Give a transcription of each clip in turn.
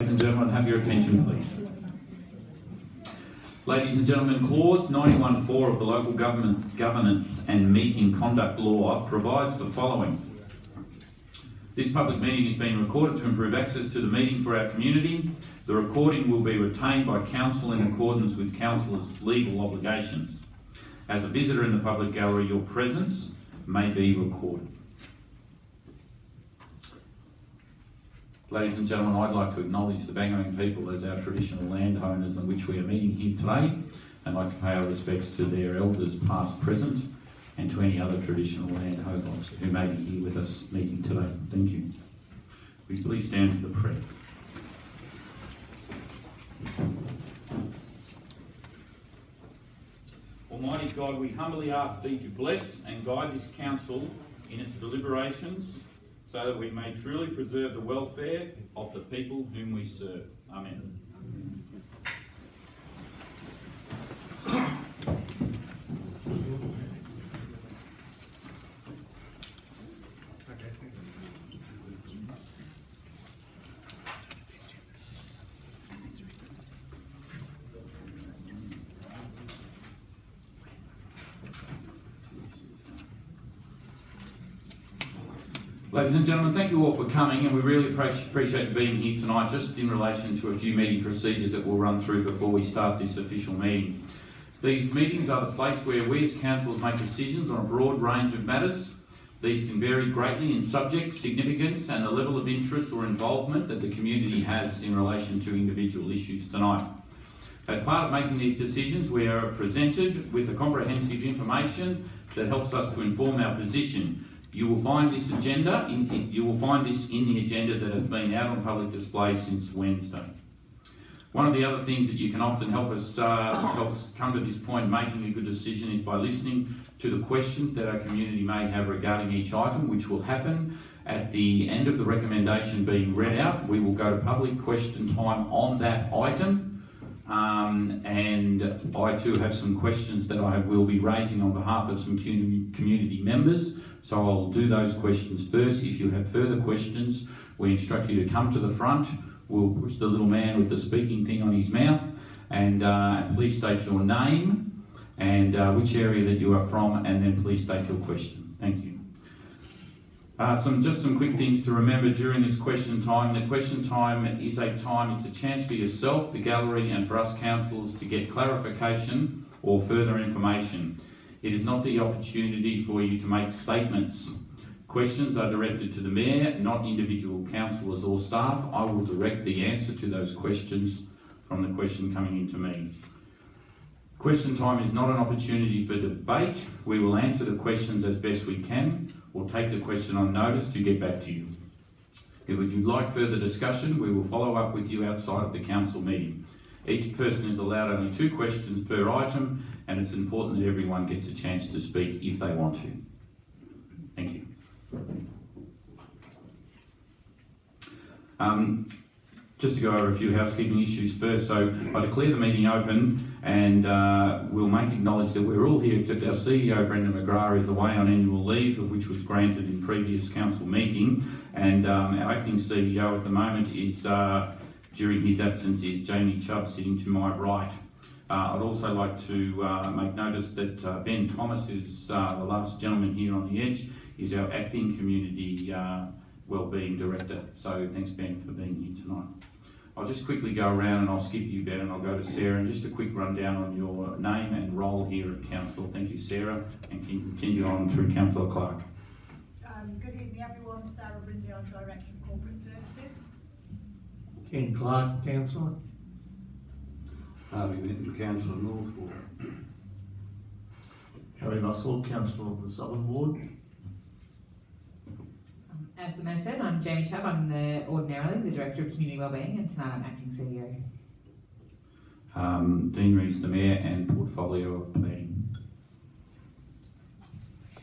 Ladies and gentlemen, have your attention please. Ladies and gentlemen, Clause 91.4 of the Local Government Governance and Meeting Conduct Law provides the following. This public meeting is being recorded to improve access to the meeting for our community. The recording will be retained by Council in accordance with Council's legal obligations. As a visitor in the public gallery, your presence may be recorded. Ladies and gentlemen, I'd like to acknowledge the Bangarang people as our traditional landowners on which we are meeting here today. I'd like to pay our respects to their elders past, present, and to any other traditional landowners who may be here with us meeting today. Thank you. Will you please stand for the prayer? Almighty God, we humbly ask Thee to bless and guide this council in its deliberations so that we may truly preserve the welfare of the people whom we serve. Amen. Ladies and gentlemen, thank you all for coming, and we really appreciate being here tonight just in relation to a few meeting procedures that we'll run through before we start this official meeting. These meetings are the place where we as councillors make decisions on a broad range of matters. These can vary greatly in subject, significance and the level of interest or involvement that the community has in relation to individual issues tonight. As part of making these decisions, we are presented with a comprehensive information that helps us to inform our position. You will find this agenda. You will find this in the agenda that has been out on public display since Wednesday. One of the other things that you can often help us come to this point, making a good decision, is by listening to the questions that our community may have regarding each item, which will happen at the end of the recommendation being read out. We will go to public question time on that item. And I too have some questions that I will be raising on behalf of some community members. So I'll do those questions first. If you have further questions, we instruct you to come to the front. We'll push the little man with the speaking thing on his mouth, and please state your name and which area that you are from, and then please state your question. Thank you. Some quick things to remember during this question time. The question time is it's a chance for yourself, the gallery, and for us councillors to get clarification or further information. It is not the opportunity for you to make statements. Questions are directed to the Mayor, not individual councillors or staff. I will direct the answer to those questions from the question coming into me. Question time is not an opportunity for debate. We will answer the questions as best we can. We'll take the question on notice to get back to you. If you'd like further discussion, we will follow up with you outside of the council meeting. Each person is allowed only 2 questions per item, and it's important that everyone gets a chance to speak if they want to. Thank you. Just to go over a few housekeeping issues first. So I declare the meeting open, and we'll acknowledge that we're all here except our CEO, Brendan McGrath, is away on annual leave, of which was granted in previous council meeting. And our acting CEO at the moment is, during his absence, is Jamie Chubb, sitting to my right. I'd also like to make notice that Ben Thomas, who's the last gentleman here on the edge, is our acting community wellbeing director. So thanks, Ben, for being here tonight. I'll just quickly go around and I'll skip you, Ben, and I'll go to Sarah. And just a quick rundown on your name and role here at Council. Thank you, Sarah, and continue on through Councillor Clark. Good evening, everyone. Sarah Brindley, on Director of Corporate Services. Ken Clark, Councillor. Harvey Minton, Councillor North Ward. Harry Russell, Councillor of the Southern Ward. As the Mayor said, I'm Jamie Chubb. I'm ordinarily the Director of Community Wellbeing, and tonight I'm Acting CEO. Dean Rees, the Mayor and Portfolio of Planning.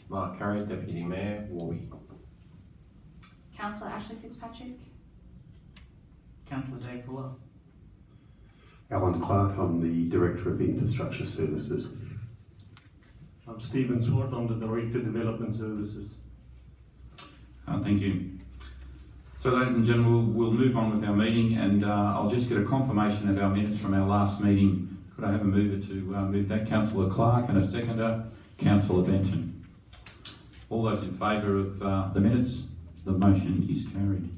Mark Curry, Deputy Mayor, Warby. Councillor Ashley Fitzpatrick. Councillor Dave Fuller. Alan Clark, I'm the Director of Infrastructure Services. I'm Stephen Swart, I'm the Director of Development Services. Thank you. So ladies and gentlemen, we'll move on with our meeting, and I'll just get a confirmation of our minutes from our last meeting. Could I have a mover to move that? Councillor Clark, and a seconder, Councillor Benton. All those in favour of the minutes, the motion is carried.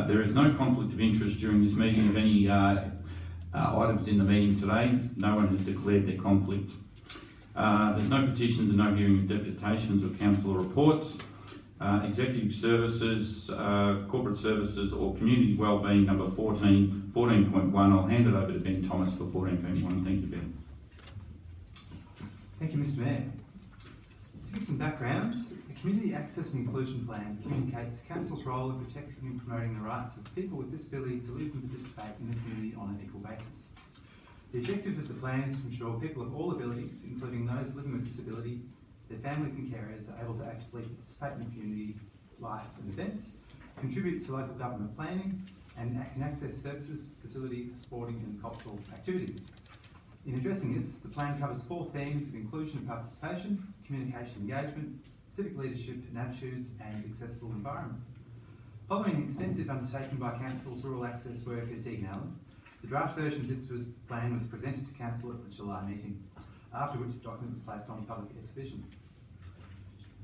There is no conflict of interest during this meeting of any items in the meeting today. No one has declared their conflict. There's no petitions and no hearing of deputations or councillor reports. Executive services, corporate services or community wellbeing number 14.1. I'll hand it over to Ben Thomas for 14.1. Thank you, Ben. Thank you, Mr. Mayor. To give some background, the Community Access and Inclusion Plan communicates Council's role in protecting and promoting the rights of people with disability to live and participate in the community on an equal basis. The objective of the plan is to ensure people of all abilities, including those living with disability, their families and carers, are able to actively participate in community life and events, contribute to local government planning, and can access services, facilities, sporting and cultural activities. In addressing this, the plan covers 4 themes of inclusion and participation, communication engagement, civic leadership and attitudes, and accessible environments. Following an extensive undertaking by Council's rural access worker Deegan Allen, the draft version of this plan was presented to Council at the July meeting, after which the document was placed on public exhibition.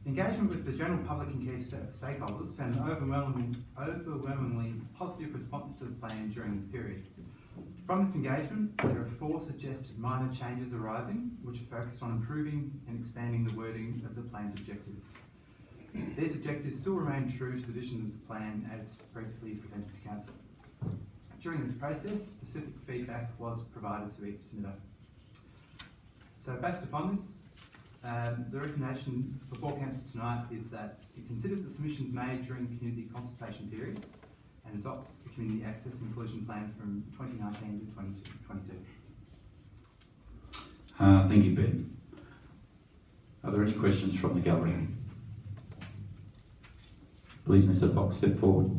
Engagement with the general public and key stakeholders found an overwhelmingly positive response to the plan during this period. From this engagement, there are 4 suggested minor changes arising, which are focused on improving and expanding the wording of the plan's objectives. These objectives still remain true to the vision of the plan as previously presented to Council. During this process, specific feedback was provided to each submitter. So based upon this, the recommendation before Council tonight is that it considers the submissions made during the community consultation period and adopts the Community Access and Inclusion Plan from 2019 to 2022. Thank you, Ben. Are there any questions from the gallery? Please, Mr. Fox, step forward.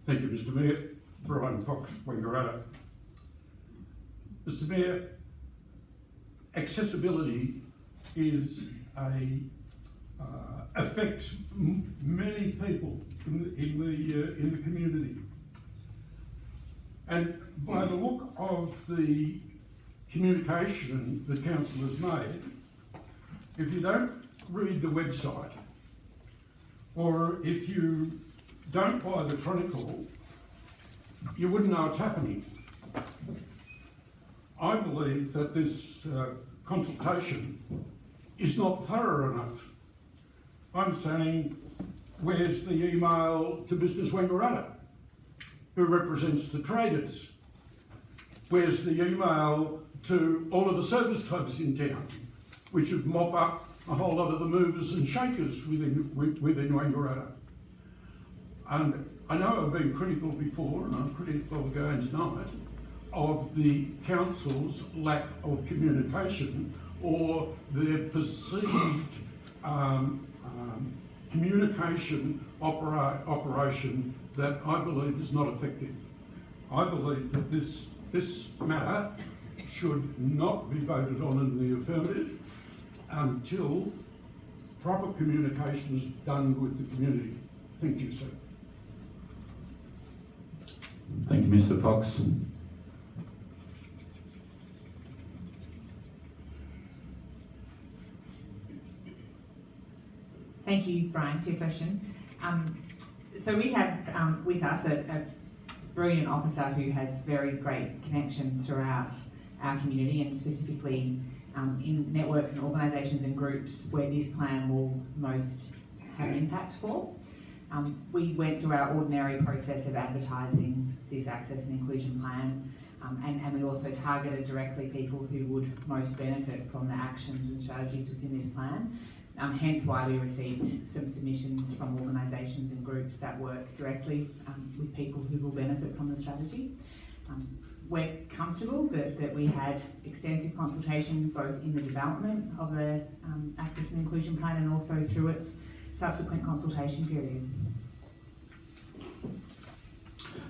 Thank you, Mr. Mayor. Brian Fox, Wangaratta. Mr. Mayor, accessibility is affects many people in the community, and by the look of the communication that Council has made, if you don't read the website or if you don't buy the Chronicle, you wouldn't know it's happening. I believe that this consultation is not thorough enough. I'm saying, where's the email to Business Wangaratta, who represents the traders? Where's the email to all of the service clubs in town, which would mop up a whole lot of the movers and shakers within Wangaratta? And I know I've been critical before, and I'm critical again tonight, of the Council's lack of communication or their perceived communication operation that I believe is not effective. I believe that this matter should not be voted on in the affirmative until proper communication is done with the community. Thank you, sir. Thank you, Mr. Fox. Thank you, Brian, for your question. So we have with us a brilliant officer who has very great connections throughout our community, and specifically in networks and organisations and groups where this plan will most have an impact for. We went through our ordinary process of advertising this access and inclusion plan, and we also targeted directly people who would most benefit from the actions and strategies within this plan. Hence why we received some submissions from organisations and groups that work directly with people who will benefit from the strategy. We're comfortable that we had extensive consultation both in the development of the access and inclusion plan and also through its subsequent consultation period.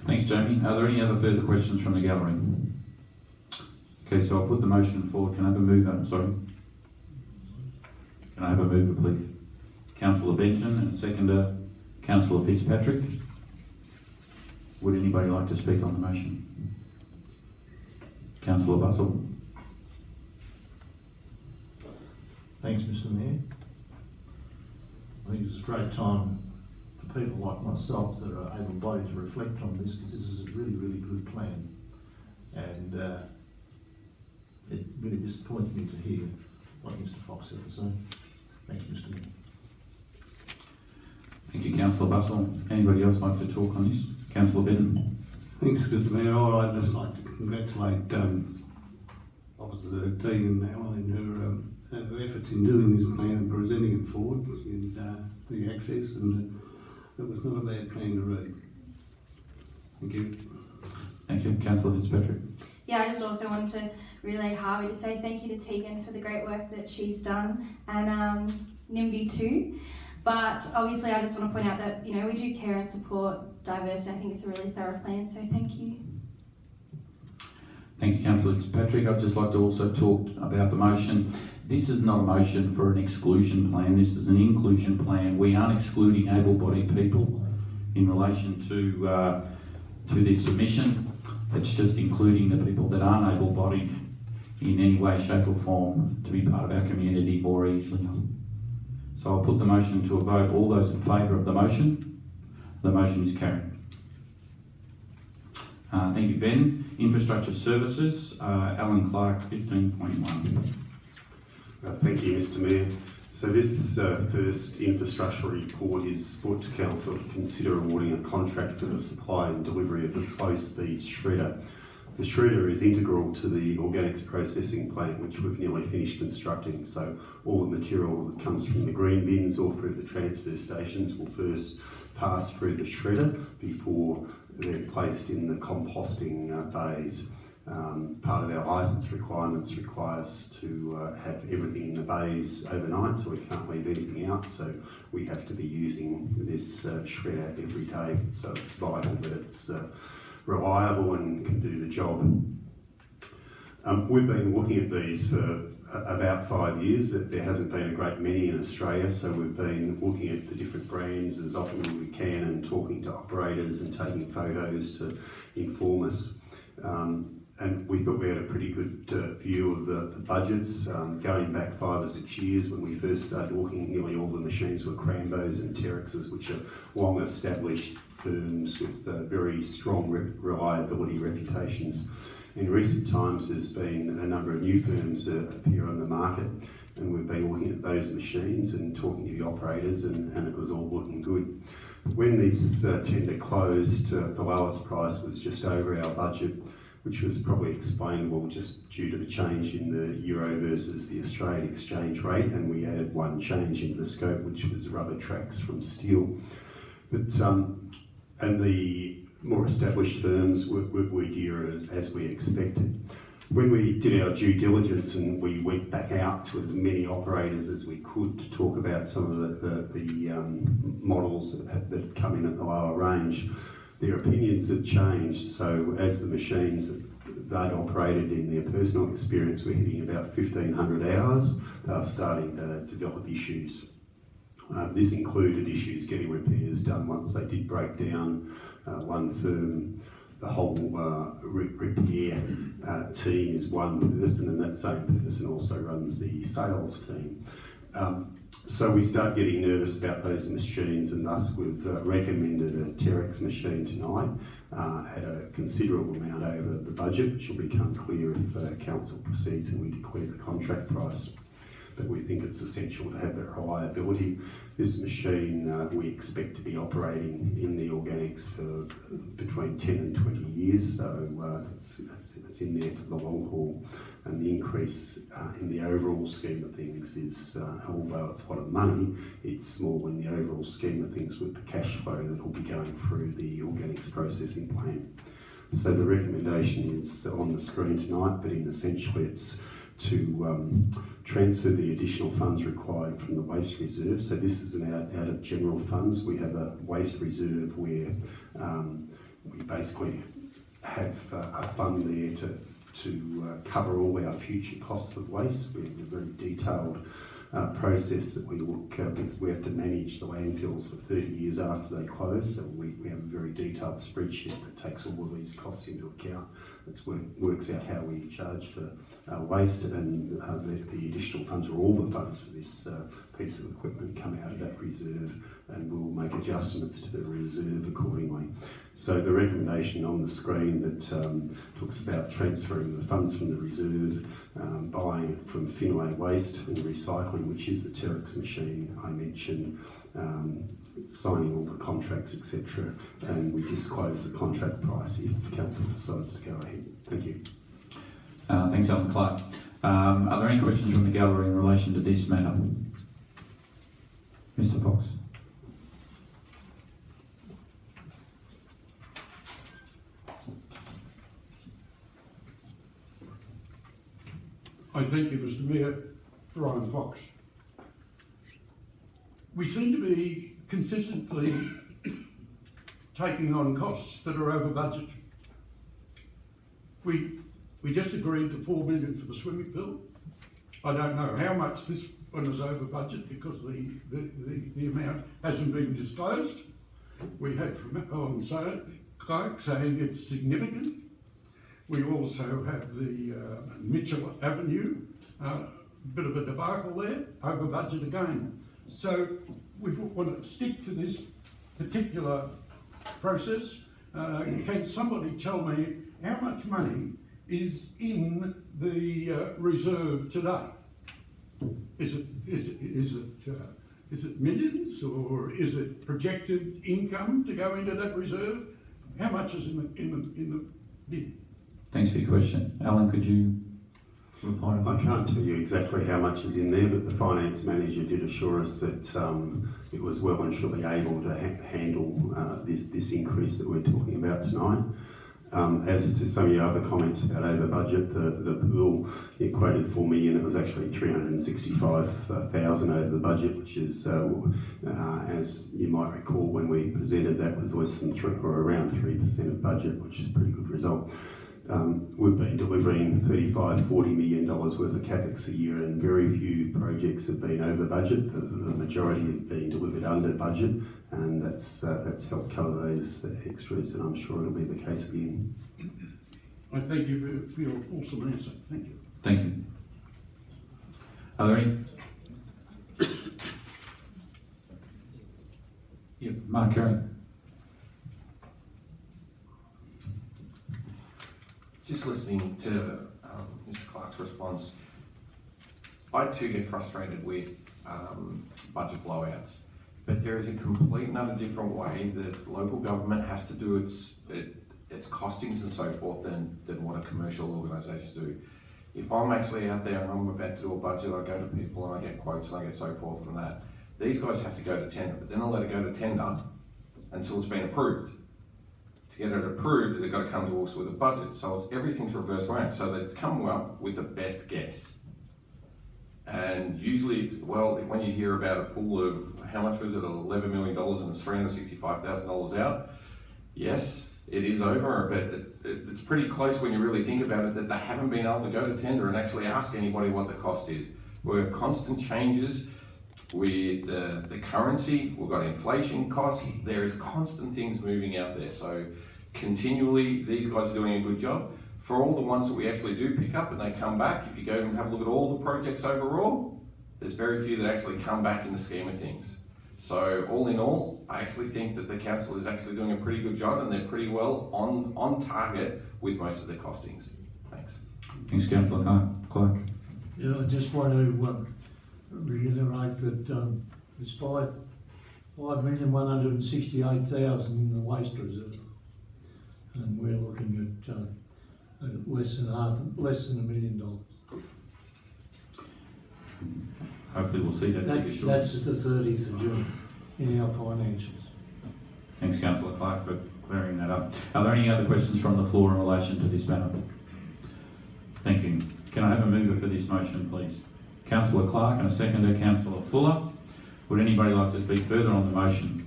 Thank Thanks, Jamie. Are there any other further questions from the gallery? Okay, so I'll put the motion forward. Can I have a mover? Sorry. Can I have a mover, please? Councillor Benton, and seconder, Councillor Fitzpatrick. Would anybody like to speak on the motion? Councillor Bussell. Thanks, Mr. Mayor. I think it's a great time for people like myself that are able-bodied to reflect on this, because this is a really, really good plan. And it really disappoints me to hear what Mr. Fox had to say. Thanks, Mr. Mayor. Thank you, Councillor Bussell. Anybody else like to talk on this? Councillor Benton. Thanks, Mr. Mayor. I'd just like to congratulate Dean and Alan in her efforts in doing this plan and presenting it forward, and the access, and it was not a bad plan to read. Thank you. Thank you, Councillor Fitzpatrick. Yeah, I just also want to relay Harvey to say thank you to Tegan for the great work that she's done, and NIMBY too. But obviously I just want to point out that, you know, we do care and support diversity. I think it's a really thorough plan, so thank you. Thank you, Councillor Fitzpatrick. I'd just like to also talk about the motion. This is not a motion for an exclusion plan. This is an inclusion plan. We aren't excluding able-bodied people in relation to this submission. It's just including the people that aren't able-bodied in any way, shape or form to be part of our community more easily. So I'll put the motion to a vote. All those in favour of the motion? The motion is carried. Thank you, Ben. Infrastructure Services, Alan Clark, 15.1. Thank you, Mr. Mayor. So this first infrastructure report is put to Council to consider awarding a contract for the supply and delivery of the slow-speed shredder. The shredder is integral to the organics processing plant, which we've nearly finished constructing. So all the material that comes from the green bins or through the transfer stations will first pass through the shredder before they're placed in the composting bays. Part of our licence requirements require us to have everything in the bays overnight, so we can't leave anything out. So we have to be using this shredder every day. So it's vital that it's reliable and can do the job. We've been looking at these for about 5 years. That there hasn't been a great many in Australia, so we've been looking at the different brands as often as we can and talking to operators and taking photos to inform us. And we thought we had a pretty good view of the budgets. Going back 5 or 6 years when we first started looking, nearly all the machines were Crambos and Terexes, which are long established firms with very strong reliability reputations. In recent times there's been a number of new firms that appear on the market, and we've been looking at those machines and talking to the operators, and it was all looking good. When this tender closed, the lowest price was just over our budget, which was probably explainable just due to the change in the euro versus the Australian exchange rate, and we added one change into the scope, which was rubber tracks from steel. But and the more established firms were dearer as we expected. When we did our due diligence and we went back out to as many operators as we could to talk about some of the models that come in at the lower range, their opinions have changed. So as the machines that they'd operated in their personal experience were hitting about 1,500 hours, they were starting to develop issues. This included issues getting repairs done once they did break down. One firm, the whole repair team is one person, and that same person also runs the sales team. So we start getting nervous about those machines, and thus we've recommended a Terex machine tonight at a considerable amount over the budget, which will become clear if council proceeds and we declare the contract price. But we think it's essential to have that reliability. This machine we expect to be operating in the organics for between 10 and 20 years, so it's in there for the long haul. And the increase in the overall scheme of things is, although it's a lot of money, it's small in the overall scheme of things with the cash flow that will be going through the organics processing plant. So the recommendation is on the screen tonight, but essentially it's to transfer the additional funds required from the waste reserve. So this is out of general funds. We have a waste reserve where we basically have a fund there to cover all our future costs of waste. We have a very detailed process that we look, because we have to manage the landfills for 30 years after they close, so we have a very detailed spreadsheet that takes all of these costs into account. It works out how we charge for waste, and the additional funds, or all the funds for this piece of equipment, come out of that reserve, and we'll make adjustments to the reserve accordingly. So the recommendation on the screen that talks about transferring the funds from the reserve, buying it from Finlay Waste and recycling, which is the Terex machine I mentioned, signing all the contracts, etc., and we disclose the contract price if council decides to go ahead. Thank you. Thanks, Alan Clark. Are there any questions from the gallery in relation to this matter? Mr. Fox. I thank you, Mr. Mayor. Ryan Fox. We seem to be consistently taking on costs that are over budget. We just agreed to $4 million for the swimming pool. I don't know how much this one is over budget because the amount hasn't been disclosed. We had from Alan Clark saying it's significant. We also have the Mitchell Avenue, bit of a debacle there, over budget again. So we want to stick to this particular process. Can somebody tell me how much money is in the reserve today? Is it millions, or is it projected income to go into that reserve? How much is in the bid? Thanks for your question. Alan, could you reply to that? I can't tell you exactly how much is in there, but the finance manager did assure us that it was well and truly able to handle this increase that we're talking about tonight. As to some of your other comments about over budget, the pool equated $4 million. It was actually $365,000 over the budget, which is, as you might recall, when we presented that, was less than around 3% of budget, which is a pretty good result. We've been delivering $35–40 million worth of capex a year, and very few projects have been over budget. The majority have been delivered under budget, and that's helped cover those extras, and I'm sure it'll be the case again. I thank you for your fulsome answer. Thank you. Thank you. Are there any? Yeah, Mark Carey. Just listening to Mr. Clark's response, I too get frustrated with budget blowouts, but there is a complete and utter different way that local government has to do its costings and so forth than what a commercial organisation do. If I'm actually out there and I'm about to do a budget, I go to people and I get quotes and I get so forth and that. These guys have to go to tender, but then they'll let it go to tender until it's been approved. To get it approved, they've got to come to us with a budget. So everything's reversed around. So they come up with the best guess. And usually, well, when you hear about a pool of, how much was it, $11 million and it's $365,000 out, yes, it is over, but it's pretty close when you really think about it, that they haven't been able to go to tender and actually ask anybody what the cost is. We're constant changes with the currency, we've got inflation costs, there is constant things moving out there. So continually, these guys are doing a good job. For all the ones that we actually do pick up and they come back, if you go and have a look at all the projects overall, there's very few that actually come back in the scheme of things. So all in all, I actually think that the council is actually doing a pretty good job and they're pretty well on target with most of their costings. Thanks. Thanks, Councillor Clark. Yeah, I just want to reiterate that it's $5,168,000 in the waste reserve, and we're looking at less than $1 million. Hopefully we'll see that. That's at the 30th of June in our financials. Thanks, Councillor Clark, for clearing that up. Are there any other questions from the floor in relation to this matter? Thank you. Can I have a mover for this motion, please? Councillor Clark and a seconder, Councillor Fuller. Would anybody like to speak further on the motion?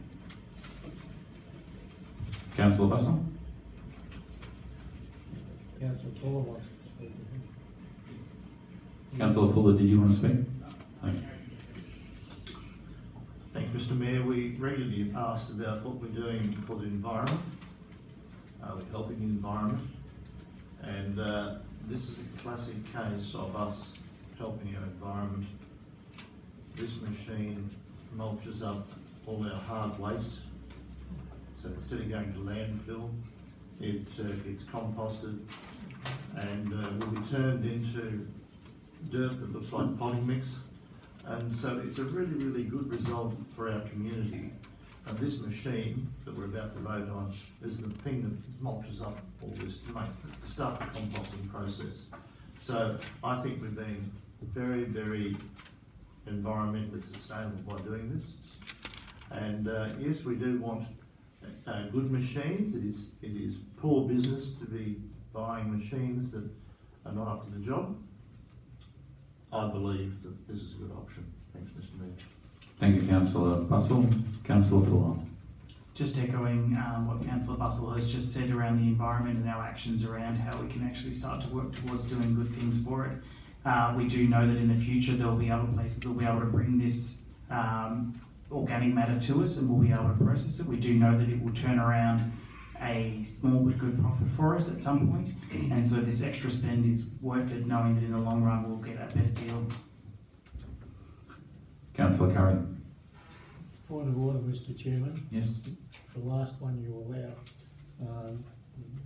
Councillor Bustle? Councillor Fuller wants to speak. Councillor Fuller, did you want to speak? Okay. Thanks, Mr. Mayor. We regularly get asked about what we're doing for the environment. We're helping the environment, and this is a classic case of us helping our environment. This machine mulches up all our hard waste, so instead of going to landfill, it gets composted and will be turned into dirt that looks like potting mix. And so it's a really, really good result for our community. And this machine that we're about to vote on is the thing that mulches up all this to start the composting process. So I think we've been very, very environmentally sustainable by doing this. And yes, we do want good machines. It is poor business to be buying machines that are not up to the job. I believe that this is a good option. Thanks, Mr. Mayor. Thank you, Councillor Bussell. Councillor Fuller. Just echoing what Councillor Bussell has just said around the environment and our actions around how we can actually start to work towards doing good things for it. We do know that in the future there will be other places that will be able to bring this organic matter to us and we'll be able to process it. We do know that it will turn around a small but good profit for us at some point, and so this extra spend is worth it, knowing that in the long run we'll get a better deal. Councillor Curry. Point of order, Mr. Chairman. Yes. The last one you allow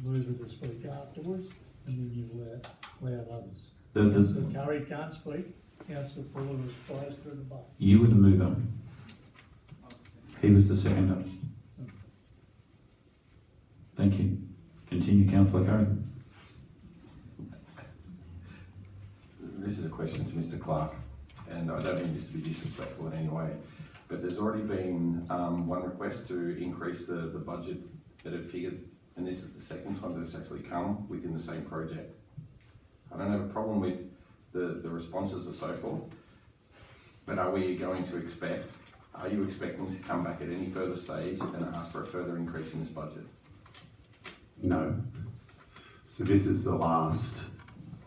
mover to speak afterwards, and then you allow others. So Curry can't speak. Councillor Fuller was closed through the butt. You were the mover. He was the seconder. Thank you. Continue, Councillor Curry. This is a question to Mr. Clark, and I don't mean this to be disrespectful in any way, but there's already been one request to increase the budget that had figured, and this is the second time that it's actually come within the same project. I don't have a problem with the responses and so forth, but are you expecting to come back at any further stage and ask for a further increase in this budget? No. So this is the last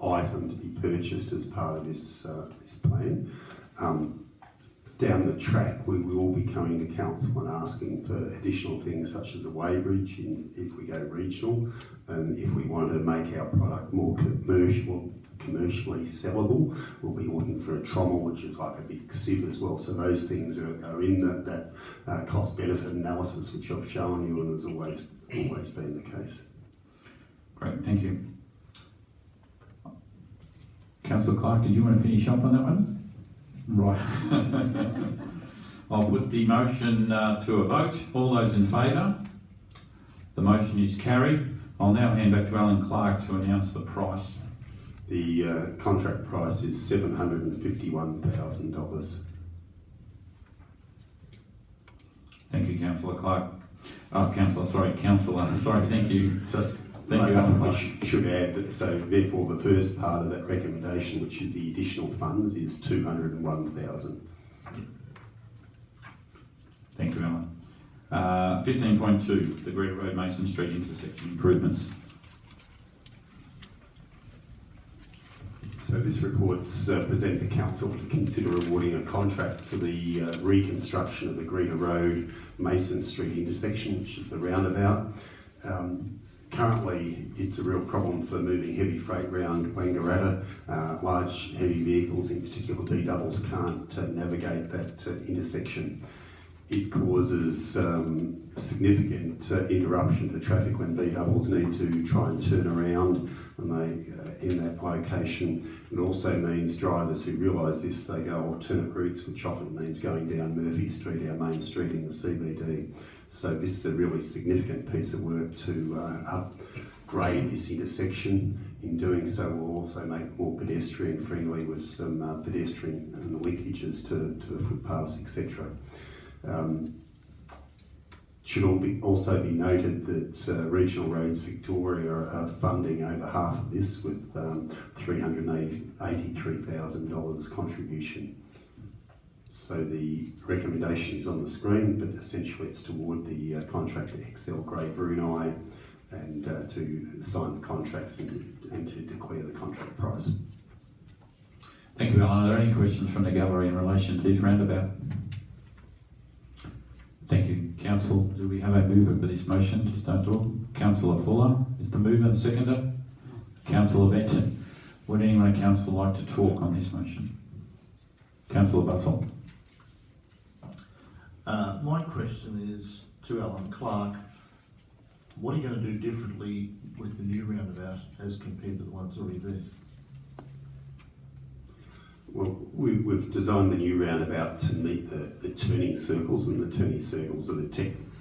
item to be purchased as part of this plan. Down the track, we will be coming to council and asking for additional things such as a weighbridge if we go regional, and if we want to make our product more commercially sellable, we'll be looking for a trommel, which is like a big sieve as well. So those things are in that cost-benefit analysis which I've shown you, and has always been the case. Great, thank you. Councillor Clark, did you want to finish off on that one? Right. I'll put the motion to a vote. All those in favour? The motion is carried. I'll now hand back to Alan Clark to announce the price. The contract price is $751,000. Thank you, Councillor Clark. Councillor, sorry, thank you. So, thank you, Alan I Clark. should add that, so therefore the first part of that recommendation, which is the additional funds, is $201,000. Thank you, Alan. 15.2, the Greta Road Mason Street intersection improvements. So this report's present to council to consider awarding a contract for the reconstruction of the Greta Road Mason Street intersection, which is the roundabout. Currently, it's a real problem for moving heavy freight around Wangaratta. Large heavy vehicles, in particular D-doubles, can't navigate that intersection. It causes significant interruption to traffic when B-doubles need to try and turn around when they in that location. It also means drivers who realise this, they go alternate routes, which often means going down Murphy Street, our main street in the CBD. So this is a really significant piece of work to upgrade this intersection. In doing so, we'll also make it more pedestrian friendly with some pedestrian linkages to the footpaths, etc. Should also be noted that Regional Roads Victoria are funding over half of this with $383,000 contribution. So the recommendation is on the screen, but essentially it's toward the contract to XL Grey Brunei and to sign the contracts and to declare the contract price. Thank you, Alan. Are there any questions from the gallery in relation to this roundabout? Thank you, Council. Do we have a mover for this motion to start talking? Councillor Fuller is the mover and seconder. Councillor Benton. Would anyone in Council like to talk on this motion? Councillor Bussell. My question is to Alan Clark. What are you going to do differently with the new roundabout as compared to the ones already there? Well, we've designed the new roundabout to meet the turning circles, and the turning circles are the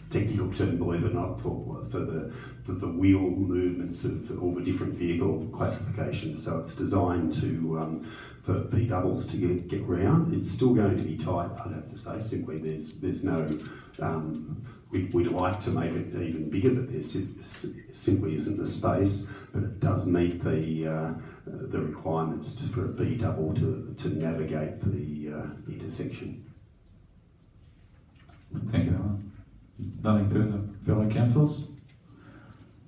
technical term, believe it or not, for the wheel movements of all the different vehicle classifications. So it's designed to for B doubles to get round. It's still going to be tight, I'd have to say. Simply, there's no. We'd like to make it even bigger, but there simply isn't the space. But it does meet the requirements for a B double to navigate the intersection. Thank you, Alan. Nothing further, fellow councillors?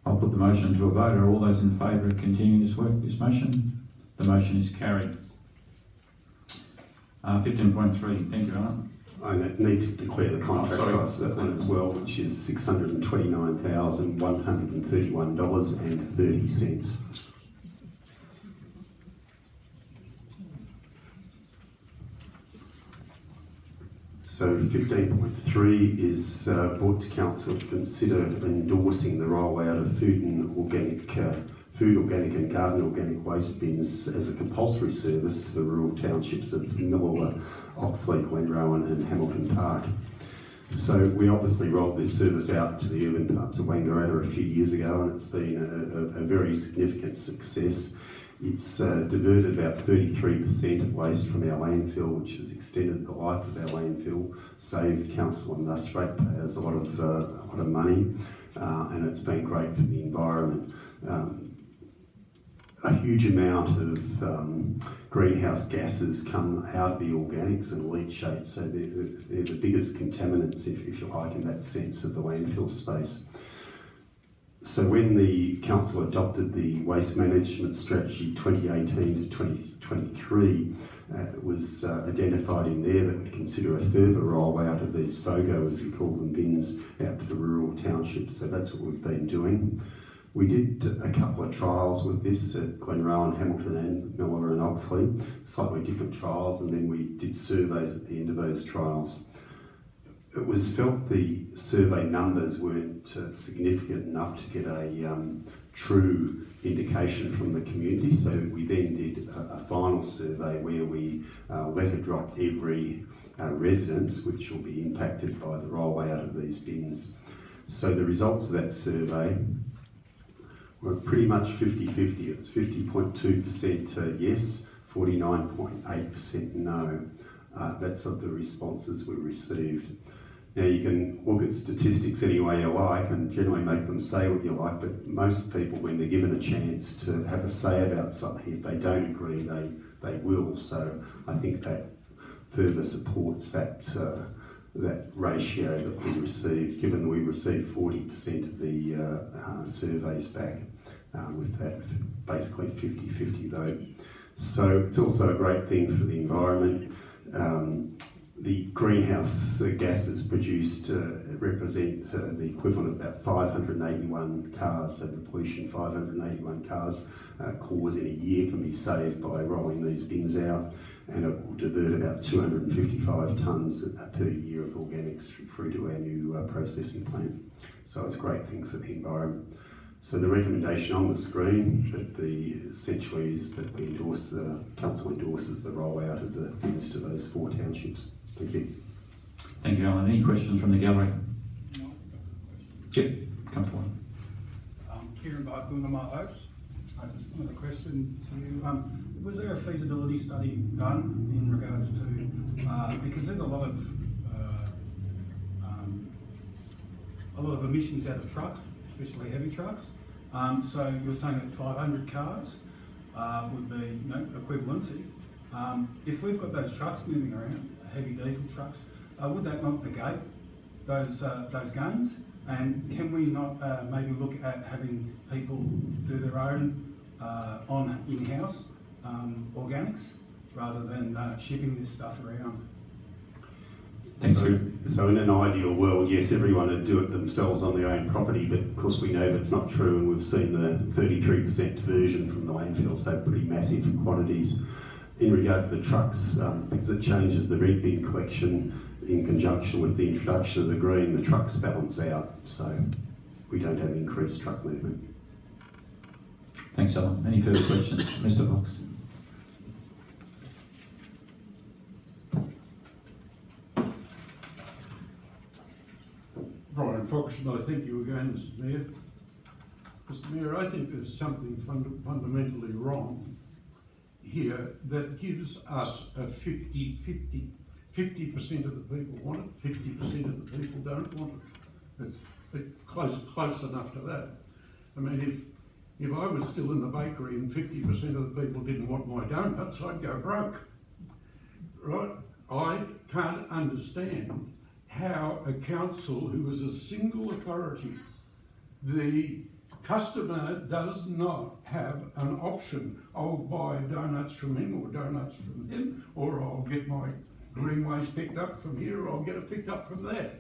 I'll put the motion to a vote. Are all those in favour of continuing this motion? The motion is carried. 15.3. Thank you, Alan. I need to declare the contract price for that one as well, which is $629,131.30. So 15.3 is brought to Council to consider endorsing the rollout of food, organic and garden organic waste bins as a compulsory service to the rural townships of Millawa, Oxley, Glenrowan and Hamilton Park. So we obviously rolled this service out to the urban parts of Wangaratta a few years ago, and it's been a very significant success. It's diverted about 33% of waste from our landfill, which has extended the life of our landfill, saved council and thus ratepayers a lot of money, and it's been great for the environment. A huge amount of greenhouse gases come out of the organics and leachate, so they're the biggest contaminants, if you like, in that sense of the landfill space. So when the council adopted the waste management strategy 2018 to 2023, it was identified in there that we'd consider a further rollout of these FOGO, as we call them, bins, out to the rural townships. So that's what we've been doing. We did a couple of trials with this at Glenrowan, Hamilton and Millawa and Oxley, slightly different trials, and then we did surveys at the end of those trials. It was felt the survey numbers weren't significant enough to get a true indication from the community, so we then did a final survey where we letter dropped every residence which will be impacted by the rollout of these bins. So the results of that survey were pretty much 50-50. It was 50.2% yes, 49.8% no. That's of the responses we received. Now you can look at statistics any way you like and generally make them say what you like, but most people, when they're given a chance to have a say about something, if they don't agree, they will. So I think that further supports that ratio that we received, given we received 40% of the surveys back, with that basically 50-50 though. So it's also a great thing for the environment. The greenhouse gases produced represent the equivalent of about 581 cars, so the pollution 581 cars cause in a year can be saved by rolling these bins out, and it will divert about 255 tonnes per year of organics through to our new processing plant. So it's a great thing for the environment. So the recommendation on the screen, but essentially is that we endorse, council endorses the rollout of the bins to those 4 townships. Thank you. Thank you, Alan. Any questions from the gallery? No. Yep, come forward. Kieran Barkundama Oaks. I just wanted a question to you. Was there a feasibility study done in regards to, because there's a lot of emissions out of trucks, especially heavy trucks. So you're saying that 500 cars would be, equivalency. If we've got those trucks moving around, heavy diesel trucks, would that not negate those gains? And can we not maybe look at having people do their own on in-house organics rather than shipping this stuff around? So in an ideal world, yes, everyone would do it themselves on their own property, but of course we know that's not true, and we've seen the 33% diversion from the landfill, so pretty massive quantities. In regard to the trucks, because it changes the red bin collection in conjunction with the introduction of the green, the trucks balance out, so we don't have increased truck movement. Thanks, Alan. Any further questions? Mr. Fox. Brian Fox, and I thank you again, Mr. Mayor. Mr. Mayor, I think there's something fundamentally wrong here that gives us a 50-50. 50% of the people want it, 50% of the people don't want it. It's close enough to that. I mean, if I was still in the bakery and 50% of the people didn't want my donuts, I'd go broke, right? I can't understand how a council who is a single authority, the customer does not have an option. I'll buy donuts from him or donuts from him, or I'll get my green waste picked up from here, or I'll get it picked up from there.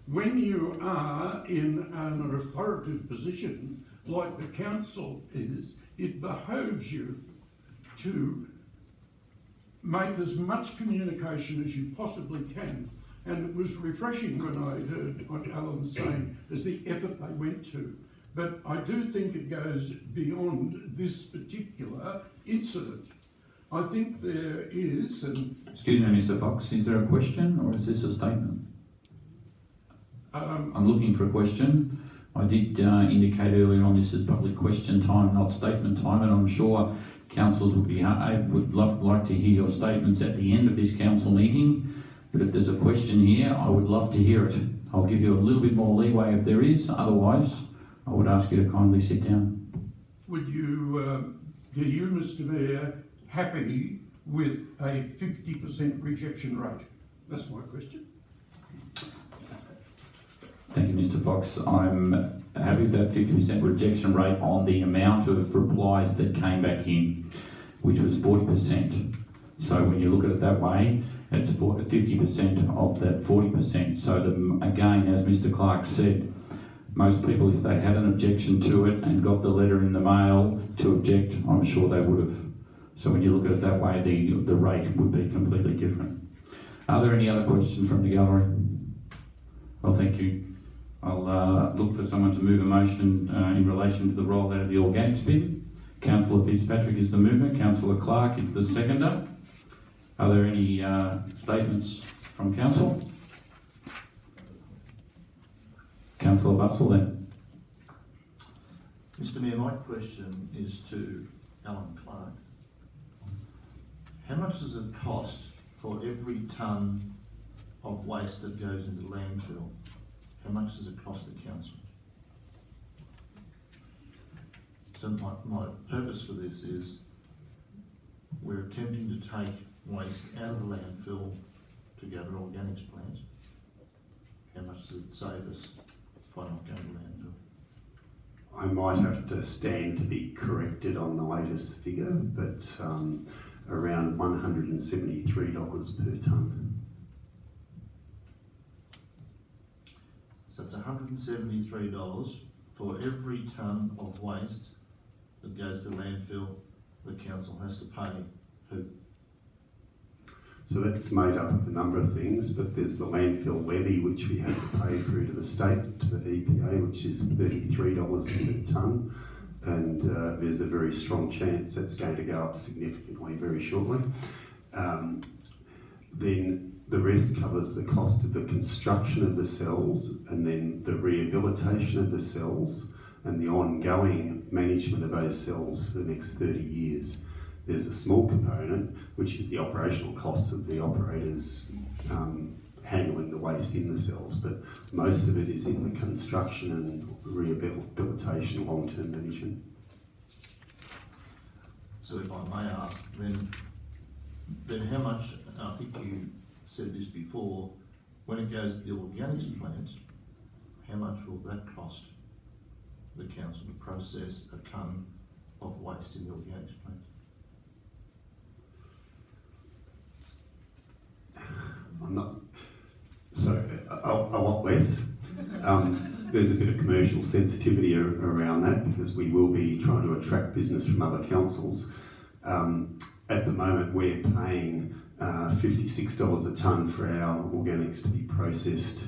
When you are in an authoritative position like the council is, it behoves you to make as much communication as you possibly can. And it was refreshing when I heard what Alan was saying as the effort they went to. But I do think it goes beyond this particular incident. I think there is, and Excuse me, Mr. Fox, is there a question or is this a statement? I'm looking for a question. I did indicate earlier on this is public question time, not statement time, and I'm sure councillors would like to hear your statements at the end of this council meeting. But if there's a question here, I would love to hear it. I'll give you a little bit more leeway if there is. Otherwise, I would ask you to kindly sit down. would you, are you, Mr. Mayor, happy with a 50% rejection rate? That's my question. Thank you, Mr. Fox. I'm happy with that 50% rejection rate on the amount of replies that came back in, which was 40%. So when you look at it that way, it's 50% of that 40%. So again, as Mr. Clark said, most people, if they had an objection to it and got the letter in the mail to object, I'm sure they would have. So when you look at it that way, the rate would be completely different. Are there any other questions from the gallery? Well, thank you. I'll look for someone to move a motion in relation to the rollout of the organics bin. Councillor Fitzpatrick is the mover. Councillor Clark is the seconder. Are there any statements from council? Councillor Bustle then. Mr. Mayor, my question is to Alan Clark. How much does it cost for every tonne of waste that goes into landfill? How much does it cost the council? So my purpose for this is we're attempting to take waste out of the landfill to go to an organics plant. How much does it save us by not going to landfill? I might have to stand to be corrected on the latest figure, but around $173 per tonne. So it's $173 for every tonne of waste that goes to landfill. The council has to pay who? So that's made up of a number of things, but there's the landfill levy, which we have to pay through to the state, to the EPA, which is $33 per tonne. And there's a very strong chance that's going to go up significantly very shortly. Then the rest covers the cost of the construction of the cells, and then the rehabilitation of the cells and the ongoing management of those cells for the next 30 years. There's a small component, which is the operational costs of the operators handling the waste in the cells, but most of it is in the construction and rehabilitation, long-term management. So if I may ask, then how much, I think you said this before, when it goes to the organics plant, how much will that cost the council to process a tonne of waste in the organics plant? I'm not, so a lot less. There's a bit of commercial sensitivity around that because we will be trying to attract business from other councils. At the moment, we're paying $56 a tonne for our organics to be processed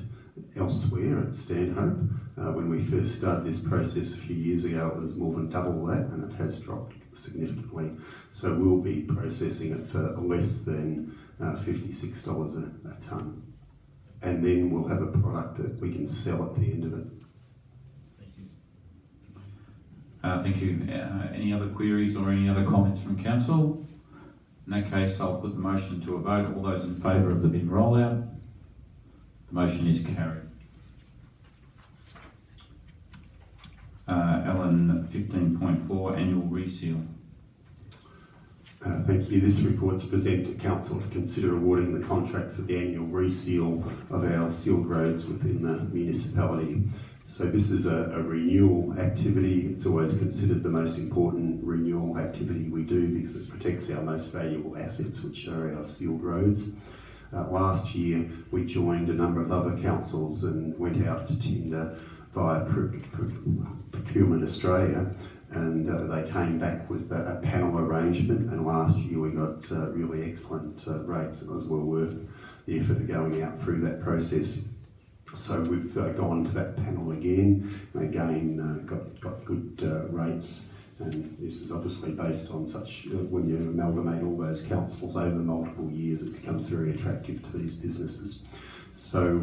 elsewhere at Stanhope. When we first started this process a few years ago, it was more than double that, and it has dropped significantly. So we'll be processing it for less than $56 a tonne. And then we'll have a product that we can sell at the end of it. Thank you. Any other queries or any other comments from council? In that case, I'll put the motion to a vote. All those in favour of the bin rollout? The motion is carried. Alan, 15.4, annual reseal. Thank you. This report's present to council to consider awarding the contract for the annual reseal of our sealed roads within the municipality. So this is a renewal activity. It's always considered the most important renewal activity we do because it protects our most valuable assets, which are our sealed roads. Last year, we joined a number of other councils and went out to tender via Procurement Australia, and they came back with a panel arrangement, and last year we got really excellent rates. It was well worth the effort of going out through that process. So we've gone to that panel again, and again got good rates, and this is obviously based on such, when you amalgamate all those councils over multiple years, it becomes very attractive to these businesses. So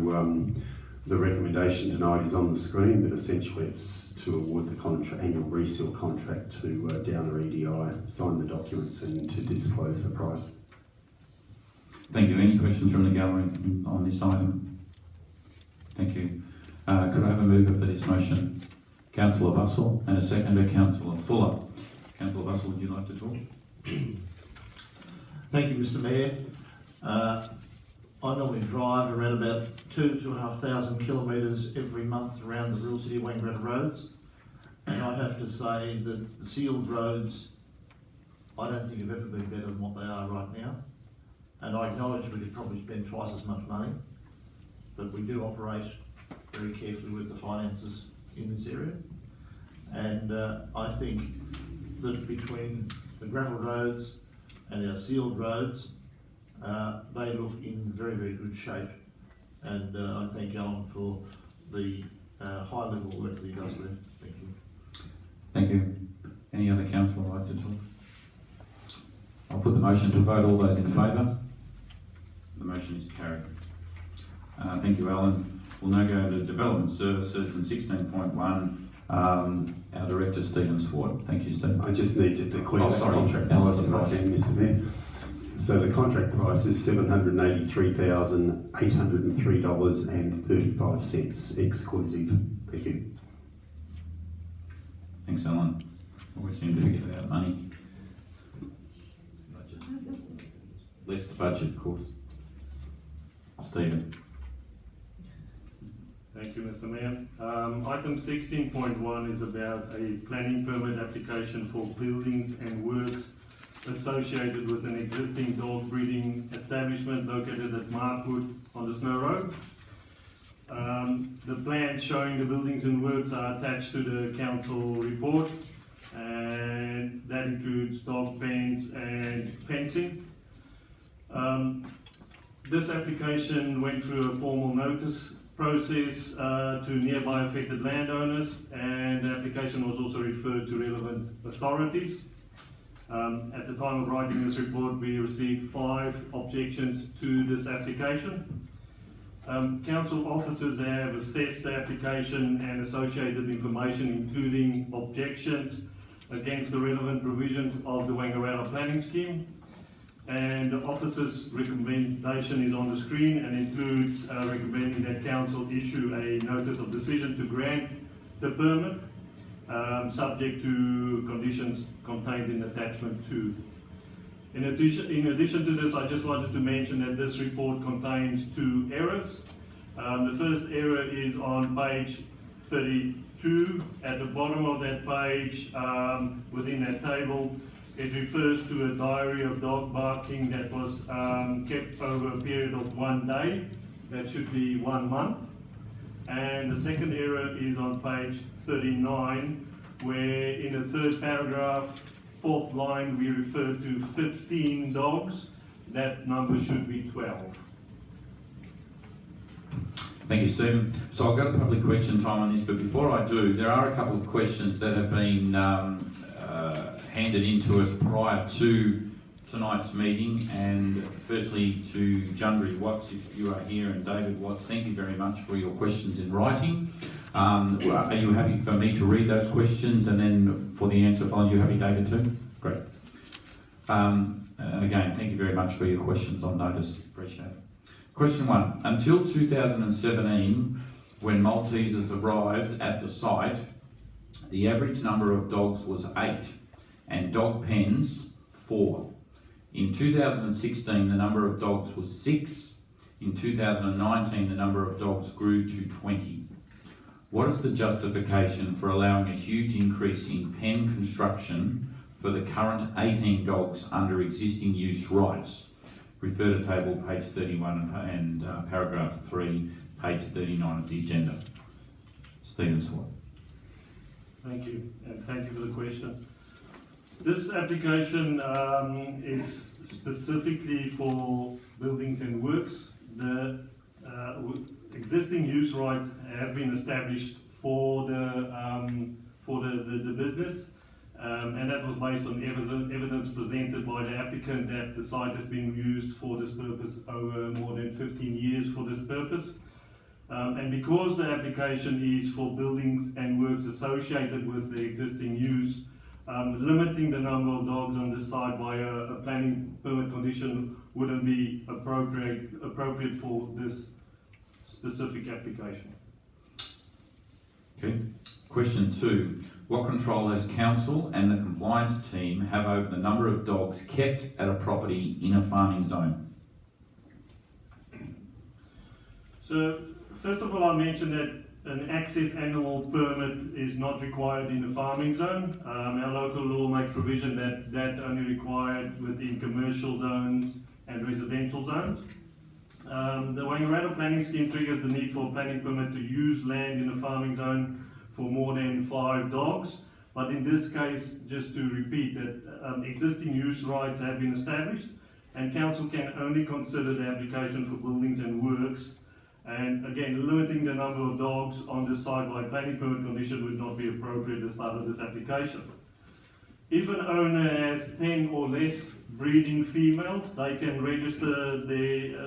the recommendation tonight is on the screen, but essentially it's to award the annual resale contract to Downer EDI, sign the documents and to disclose the price. Thank you. Any questions from the gallery on this item? Thank you. Could I have a mover for this motion? Councillor Bussell, and a seconder, Councillor Fuller. Councillor Bussell, would you like to talk? Thank you, Mr. Mayor. I normally drive around about 2,500 kilometres every month around the rural city of Wangaratta roads, and I have to say that the sealed roads, I don't think have ever been better than what they are right now. And I acknowledge we could probably spend twice as much money, but we do operate very carefully with the finances in this area. And I think that between the gravel roads and our sealed roads, they look in very, very good shape. And I thank Alan for the high level work that he does there. Thank you. Thank you. Any other councillor like to talk? I'll put the motion to vote. All those in favour? The motion is carried. Thank you, Alan. We'll now go to Development Services and 16.1. Our Director, Stephen Swart. Thank you, Stephen. I just need to declare the contract price if I can, Mr. Mayor. So the contract price is $783,803.35 exclusive. Thank you. Thanks, Alan. Always seem to forget about money. Budget. Less the budget, of course. Stephen. Thank you, Mr. Mayor. Item 16.1 is about a planning permit application for buildings and works associated with an existing dog breeding establishment located at Markwood on the Snow Road. The plans showing the buildings and works are attached to the council report, and that includes dog pens and fencing. This application went through a formal notice process to nearby affected landowners, and the application was also referred to relevant authorities. At the time of writing this report, we received 5 objections to this application. Council officers have assessed the application and associated information, including objections against the relevant provisions of the Wangaratta Planning Scheme. And the officer's recommendation is on the screen and includes recommending that council issue a notice of decision to grant the permit, subject to conditions contained in attachment 2. In addition to this, I just wanted to mention that this report contains 2 errors. The first error is on page 32. At the bottom of that page, within that table, it refers to a diary of dog barking that was kept over a period of 1 day. That should be 1 month. And the second error is on page 39, where in the third paragraph, fourth line, we refer to 15 dogs. That number should be 12. Thank you, Stephen. So I've got a public question time on this, but before I do, there are a couple of questions that have been handed in to us prior to tonight's meeting, and firstly to Jundry Watts, if you are here, and David Watts, thank you very much for your questions in writing. Are you happy for me to read those questions, and then for the answer, are you happy, David, too? Great. And again, thank you very much for your questions on notice. Appreciate it. Question 1. Until 2017, when Maltesers arrived at the site, the average number of dogs was 8 and dog pens 4. In 2016, the number of dogs was 6. In 2019, the number of dogs grew to 20. What is the justification for allowing a huge increase in pen construction for the current 18 dogs under existing use rights? Refer to table page 31 and paragraph 3, page 39 of the agenda. Stephen Swart. Thank you, and thank you for the question. This application is specifically for buildings and works. The existing use rights have been established for the business. And that was based on evidence presented by the applicant that the site has been used for this purpose over more than 15 years for this purpose. And because the application is for buildings and works associated with the existing use, limiting the number of dogs on this site by a planning permit condition wouldn't be appropriate for this specific application. Okay. Question 2. What control has council and the compliance team have over the number of dogs kept at a property in a farming zone? So, first of all, I mentioned that an access animal permit is not required in the farming zone. Our local law makes provision that that's only required within commercial zones and residential zones. The Wangaratta planning scheme triggers the need for a planning permit to use land in a farming zone for more than 5 dogs. But in this case, just to repeat that existing use rights have been established, and council can only consider the application for buildings and works. And again, limiting the number of dogs on this site by planning permit condition would not be appropriate as part of this application. If an owner has 10 or less breeding females, they can register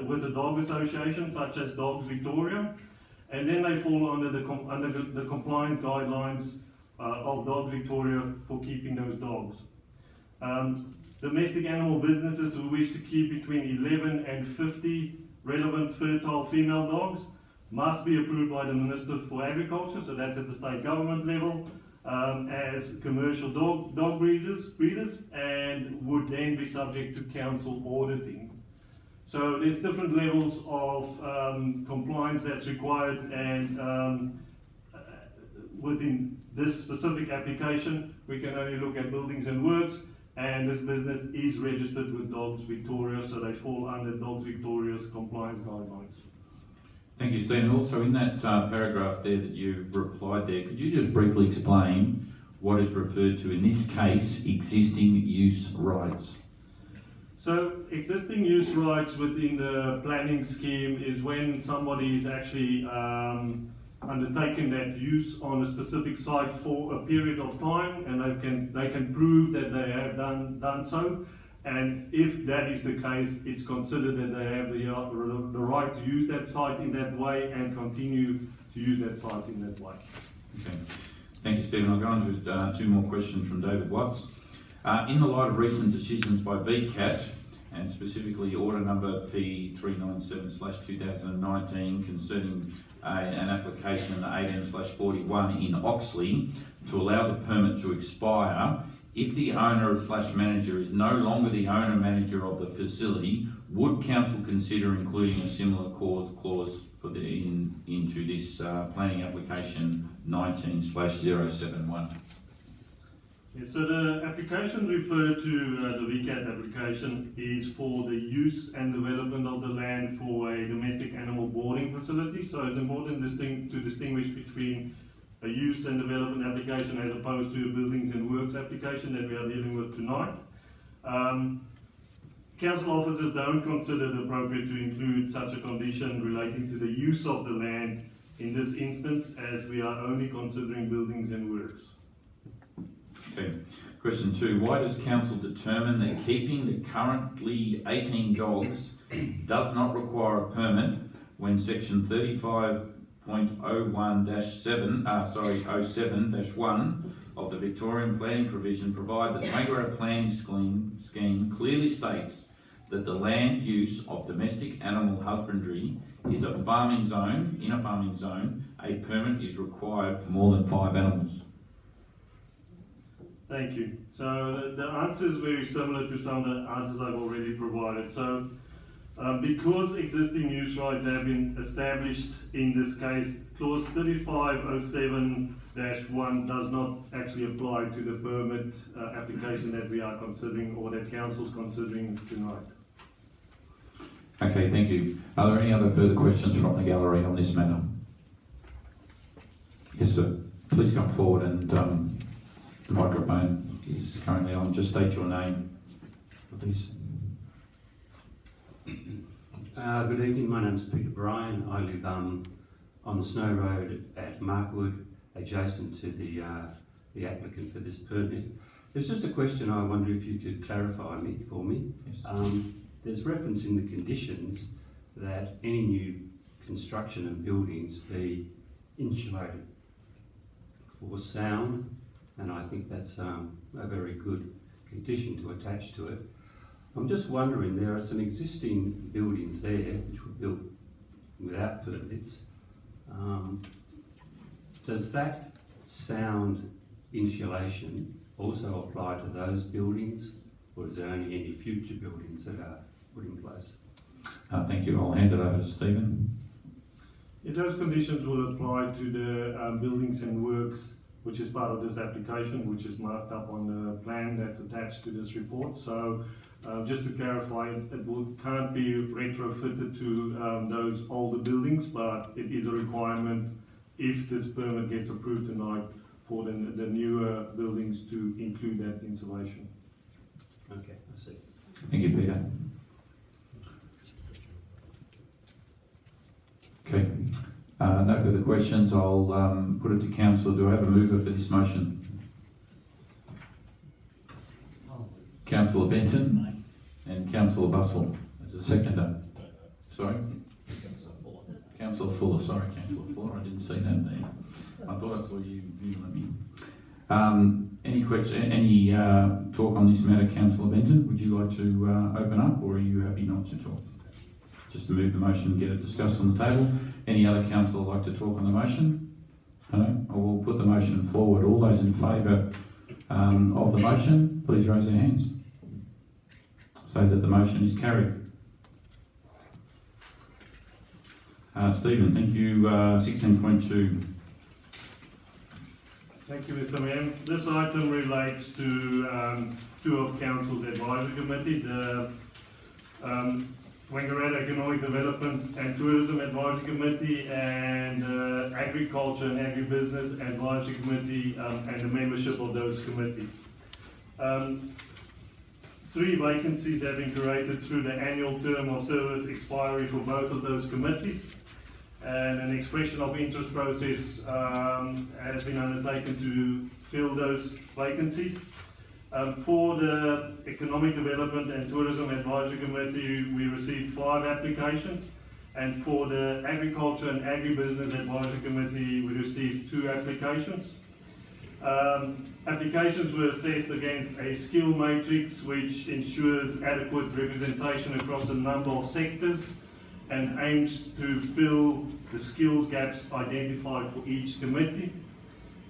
with a dog association such as Dogs Victoria, and then they fall under the compliance guidelines of Dogs Victoria for keeping those dogs. Domestic animal businesses who wish to keep between 11 and 50 relevant fertile female dogs must be approved by the Minister for Agriculture, so that's at the state government level, as commercial dog breeders, and would then be subject to council auditing. So there's different levels of compliance that's required, and within this specific application, we can only look at buildings and works, and this business is registered with Dogs Victoria, so they fall under Dogs Victoria's compliance guidelines. Thank you, Stephen. Also, in that paragraph there that you've replied there, could you just briefly explain what is referred to in this case, existing use rights? So, existing use rights within the planning scheme is when somebody is actually undertaken that use on a specific site for a period of time, and they can prove that they have done so. And if that is the case, it's considered that they have the right to use that site in that way and continue to use that site in that way. Okay. Thank you, Stephen. I'll go on to 2 more questions from David Watts. In the light of recent decisions by VCAT, and specifically order number P397/2019 concerning an application in the 18/41 in Oxley to allow the permit to expire, if the owner/manager is no longer the owner-manager of the facility, would council consider including a similar clause into this planning application 19/071. Yeah, so the application referred to, the VCAT application, is for the use and development of the land for a domestic animal boarding facility. So it's important to distinguish between a use and development application as opposed to a buildings and works application that we are dealing with tonight. Council officers don't consider it appropriate to include such a condition relating to the use of the land in this instance, as we are only considering buildings and works. Okay. Question 2. Why does council determine that keeping the currently 18 dogs does not require a permit when section 35.01-07-1 of the Victorian planning provision provide that the Wangaratta planning scheme clearly states that the land use of domestic animal husbandry is a farming zone. In a farming zone, a permit is required for more than 5 animals. Thank you. So the answer is very similar to some of the answers I've already provided. So because existing use rights have been established in this case, clause 3507-1 does not actually apply to the permit application that we are considering, or that council's considering tonight. Okay, thank you. Are there any other further questions from the gallery on this matter? Yes, sir. Please come forward, and the microphone is currently on. Just state your name, please. Good evening, my name is Peter Bryan. I live on the Snow Road at Markwood, adjacent to the applicant for this permit. There's just a question I wonder if you could clarify for me. Yes. There's reference in the conditions that any new construction and buildings be insulated for sound, and I think that's a very good condition to attach to it. I'm just wondering, there are some existing buildings there which were built without permits. Does that sound insulation also apply to those buildings, or is there only any future buildings that are put in place? Thank you. I'll hand it over to Stephen. Yeah, those conditions will apply to the buildings and works, which is part of this application, which is marked up on the plan that's attached to this report. So just to clarify, it can't be retrofitted to those older buildings, but it is a requirement if this permit gets approved tonight for the newer buildings to include that insulation. Okay, I see. Thank you, Peter. Okay. No further questions. I'll put it to council. Do I have a mover for this motion? Councillor Benton and Councillor Bustle as a seconder. Sorry? Councillor Fuller. Sorry, Councillor Fuller. I didn't see that there. I thought I saw you at me. Any question? Any talk on this matter, Councillor Benton? Would you like to open up, or are you happy not to talk? Just to move the motion and get it discussed on the table. Any other councillor like to talk on the motion? No? I will put the motion forward. All those in favour of the motion, please raise their hands. Say that the motion is carried. Stephen, thank you. 16.2. Thank you, Mr. Mayor. This item relates to two of Council's advisory committee, the Wangaratta Economic Development and Tourism Advisory Committee, and Agriculture and Agribusiness Advisory Committee, and the membership of those committees. 3 vacancies have been created through the annual term of service expiry for both of those committees, and an expression of interest process has been undertaken to fill those vacancies. For the Economic Development and Tourism Advisory Committee, we received 5 applications, and for the Agriculture and Agribusiness Advisory Committee, we received 2 applications. Applications were assessed against a skill matrix which ensures adequate representation across a number of sectors and aims to fill the skills gaps identified for each committee.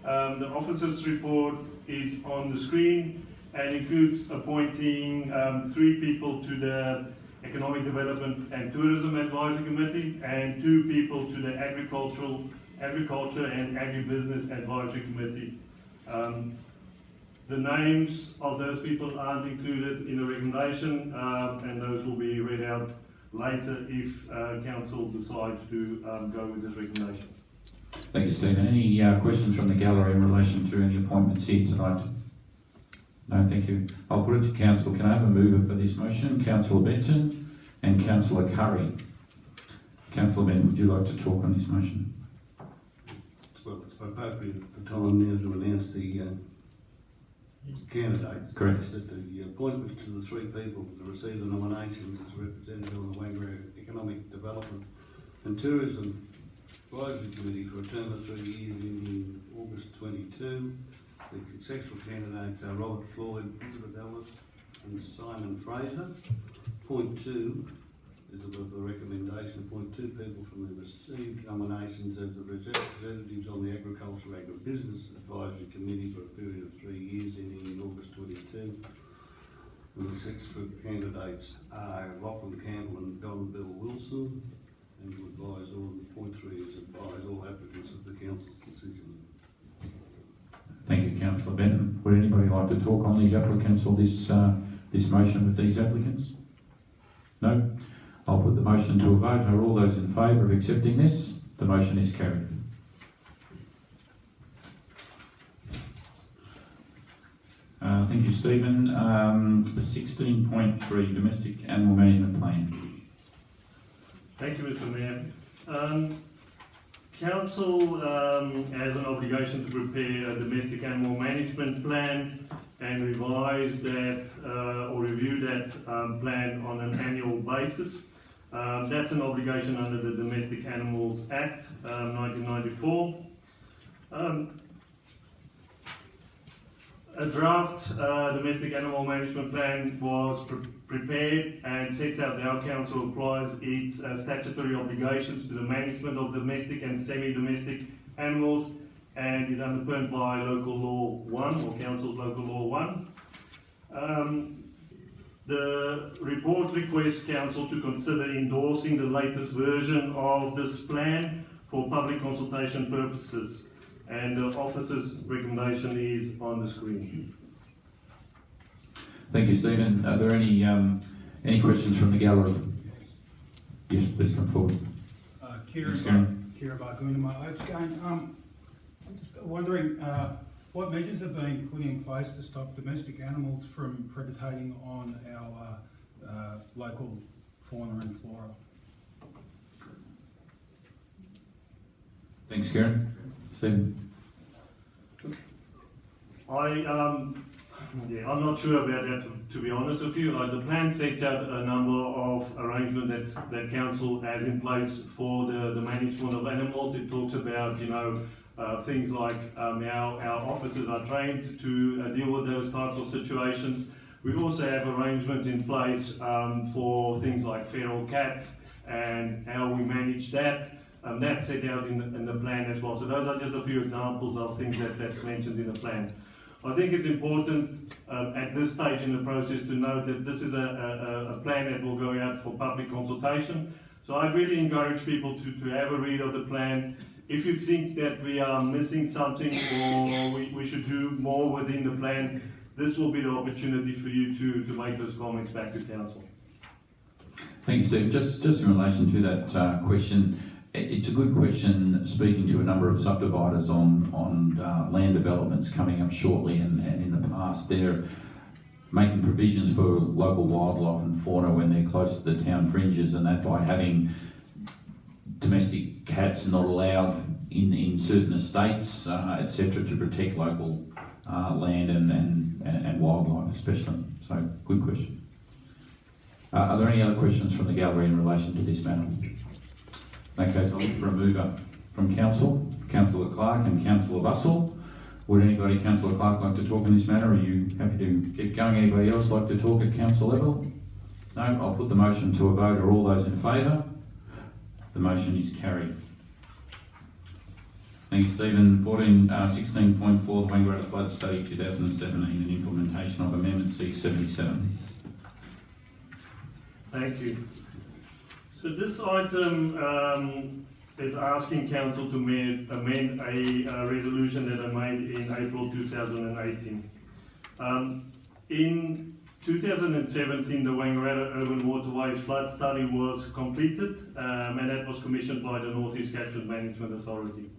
The officers' report is on the screen and includes appointing 3 people to the Economic Development and Tourism Advisory Committee, and 2 people to the Agriculture and Agribusiness Advisory Committee. The names of those people aren't included in the recommendation, and those will be read out later if council decides to go with this recommendation. Thank you, Stephen. Any questions from the gallery in relation to any appointments here tonight? No, thank you. I'll put it to council. Can I have a mover for this motion? Councillor Benton and Councillor Curry. Councillor Benton, would you like to talk on this motion? Well, it's appropriate at the time now to announce the candidates. Correct. That the appointments to the 3 people to receive the nominations as represented on the Wangara Economic Development and Tourism Advisory Committee for a term of 3 years ending August 22. The successful candidates are Robert Floyd, Elizabeth Ellis and Simon Fraser. Point 2 is above the recommendation. Appoint 2 people from the received nominations as the representatives on the Agriculture Agribusiness Advisory Committee for a period of 3 years ending in August 22. And the 6 candidates are Lachlan Campbell and Don Bill Wilson. And to advise all, point 3 is advise all applicants of the council's decision. Thank you, Councillor Benton. Would anybody like to talk on these applicants or this motion with these applicants? No? I'll put the motion to a vote. Are all those in favour of accepting this? The motion is carried. Thank you, Stephen. The 16.3 Domestic Animal Management Plan. Thank you, Mr. Mayor. Council has an obligation to prepare a domestic animal management plan and revise that or review that plan on an annual basis. That's an obligation under the Domestic Animals Act 1994. A draft domestic animal management plan was prepared and sets out how council applies its statutory obligations to the management of domestic and semi-domestic animals, and is underpinned by Local Law 1 or Council's Local Law 1. The report requests council to consider endorsing the latest version of this plan for public consultation purposes. And the officer's recommendation is on the screen. Thank you, Stephen. Are there any questions from the gallery? Yes, please come forward. Kieran Barguna, my Oaks game. I'm just wondering what measures are being put in place to stop domestic animals from predating on our local fauna and flora. Thanks, Kieran. Stephen. I'm not sure about that, to be honest with you. The plan sets out a number of arrangements that council has in place for the management of animals. It talks about, things like how our officers are trained to deal with those types of situations. We also have arrangements in place for things like feral cats and how we manage that. That's set out in the plan as well. So those are just a few examples of things that's mentioned in the plan. I think it's important at this stage in the process to note that this is a plan that will go out for public consultation. So I really encourage people to have a read of the plan. If you think that we are missing something or we should do more within the plan, this will be the opportunity for you to make those comments back to council. Thank you, Steve. Just in relation to that question, it's a good question, speaking to a number of subdividers on land developments coming up shortly, and in the past they're making provisions for local wildlife and fauna when they're close to the town fringes, and that by having domestic cats not allowed in certain estates, etc., to protect local land and wildlife especially. So, good question. Are there any other questions from the gallery in relation to this matter? In that case, I'll look for a mover from Council, Councillor Clark and Councillor Bussell. Would anybody, Councillor Clark, like to talk on this matter? Are you happy to get going? Anybody else like to talk at council level? No? I'll put the motion to a vote. Are all those in favour? The motion is carried. Thanks, Stephen. 16.4, the Wangara Flood Study 2017 and implementation of Amendment C77. Thank you. So this item is asking council to amend a resolution that I made in April 2018. In 2017, the Wangaratta Urban Waterways Flood Study was completed, and that was commissioned by the North East Catchment Management Authority.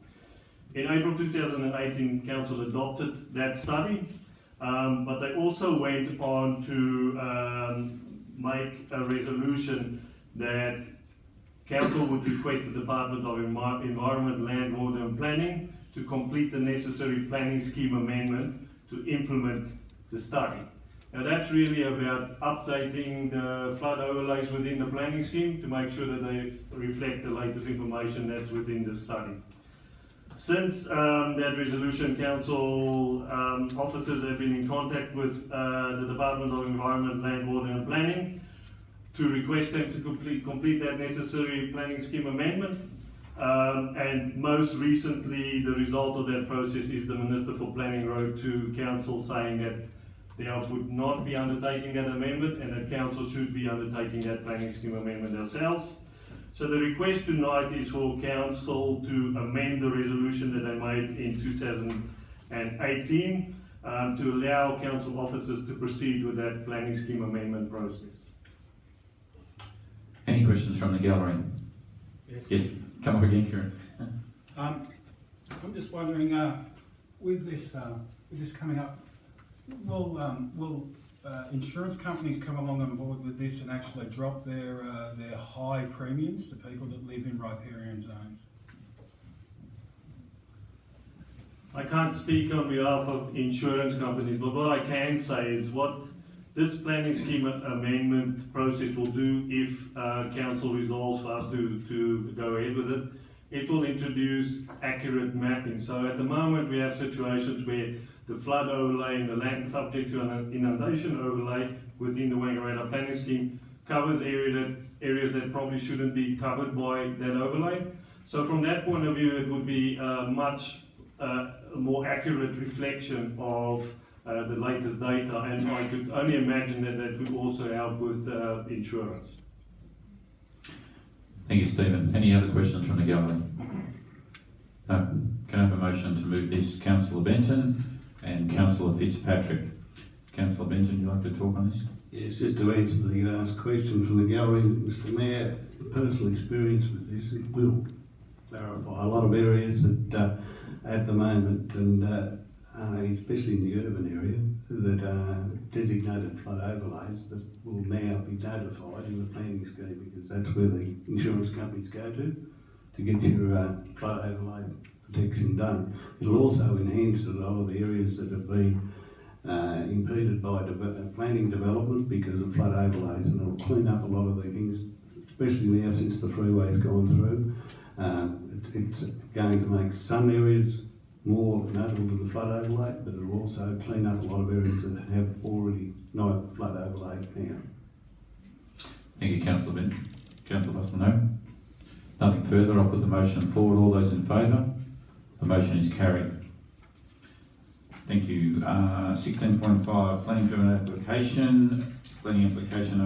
In April 2018, council adopted that study, but they also went on to make a resolution that council would request the Department of Environment, Land, Water and Planning to complete the necessary planning scheme amendment to implement the study. Now that's really about updating the flood overlays within the planning scheme to make sure that they reflect the latest information that's within the study. Since that resolution, council officers have been in contact with the Department of Environment, Land, Water and Planning to request them to complete that necessary planning scheme amendment. And most recently, the result of that process is the Minister for Planning wrote to council saying that they would not be undertaking that amendment and that council should be undertaking that planning scheme amendment ourselves. So the request tonight is for council to amend the resolution that they made in 2018 to allow council officers to proceed with that planning scheme amendment process. Any questions from the gallery? Yes, come up again, Kieran. I'm just wondering, with this coming up, will insurance companies come along on board with this and actually drop their high premiums to people that live in riparian zones? I can't speak on behalf of insurance companies, but what I can say is what this planning scheme amendment process will do if council resolves for us to go ahead with it. It will introduce accurate mapping. So at the moment we have situations where the flood overlay and the land subject to an inundation overlay within the Wangaratta planning scheme covers areas that probably shouldn't be covered by that overlay. So from that point of view, it would be a much more accurate reflection of the latest data, and I could only imagine that that would also help with insurance. Thank you, Stephen. Any other questions from the gallery? No. Can I have a motion to move this? Councillor Benton and Councillor Fitzpatrick. Councillor Benton, would you like to talk on this? Yes, just to answer the last question from the gallery, Mr Mayor, personal experience with this, it will clarify a lot of areas that at the moment, and especially in the urban area, that are designated flood overlays that will now be notified in the planning scheme, because that's where the insurance companies go to get your flood overlay protection done. It'll also enhance a lot of the areas that have been impeded by planning development because of flood overlays, and it'll clean up a lot of the things, especially now since the freeway's gone through. It's going to make some areas more notable to the flood overlay, but it'll also clean up a lot of areas that have already not a flood overlay now. Thank you, Councillor Benton. Councillor Bustle, no? Nothing further. I'll put the motion forward. All those in favour? The motion is carried. Thank you. 16.5, planning permit application. Planning application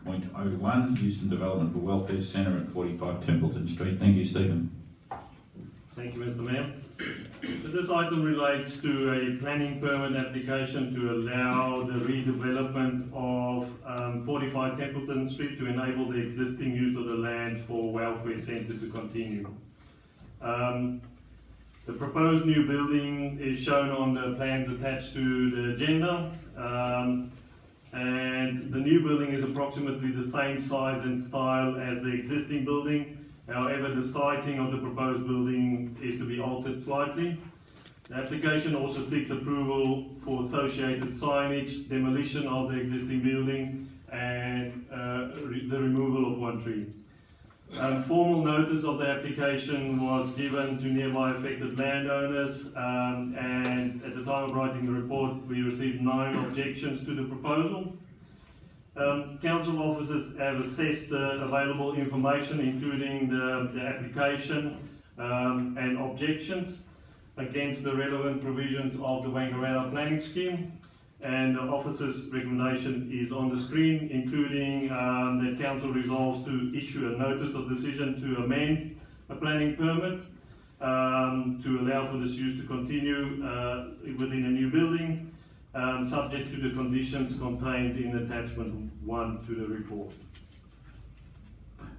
08183.01, use and development for welfare centre at 45 Templeton Street. Thank you, Stephen. Thank you, Mr Mayor. So this item relates to a planning permit application to allow the redevelopment of 45 Templeton Street to enable the existing use of the land for welfare centre to continue. The proposed new building is shown on the plans attached to the agenda, and the new building is approximately the same size and style as the existing building. However, the siting of the proposed building is to be altered slightly. The application also seeks approval for associated signage, demolition of the existing building, and the removal of one tree. Formal notice of the application was given to nearby affected landowners, and at the time of writing the report, we received 9 objections to the proposal. Council officers have assessed the available information, including the application and objections against the relevant provisions of the Wangaratta planning scheme, and the officer's recommendation is on the screen, including that council resolves to issue a notice of decision to amend a planning permit to allow for this use to continue within a new building, subject to the conditions contained in attachment 1 to the report.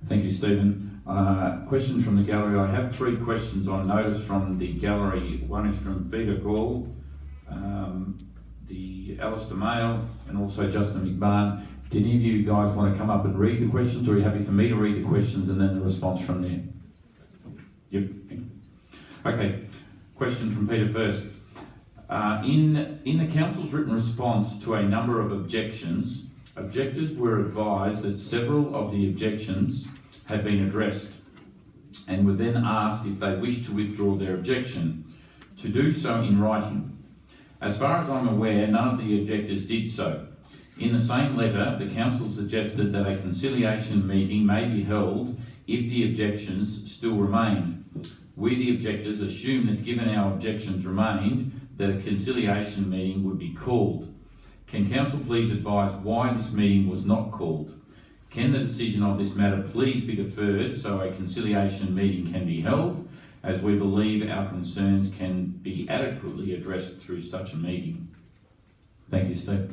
Thank you, Stephen. Questions from the gallery. I have 3 questions on notice from the gallery. One is from Peter Gall, the Alistair Mail, and also Justin McMahon. Do any of you guys want to come up and read the questions, or are you happy for me to read the questions and then the response from there? Yep. Okay. Question from Peter first. In the council's written response to a number of objections, objectors were advised that several of the objections had been addressed and were then asked if they wished to withdraw their objection, to do so in writing. As far as I'm aware, none of the objectors did so. In the same letter, the council suggested that a conciliation meeting may be held if the objections still remained. We, the objectors, assumed that given our objections remained, that a conciliation meeting would be called. Can council please advise why this meeting was not called? Can the decision of this matter please be deferred so a conciliation meeting can be held, as we believe our concerns can be adequately addressed through such a meeting? Thank you, Steve.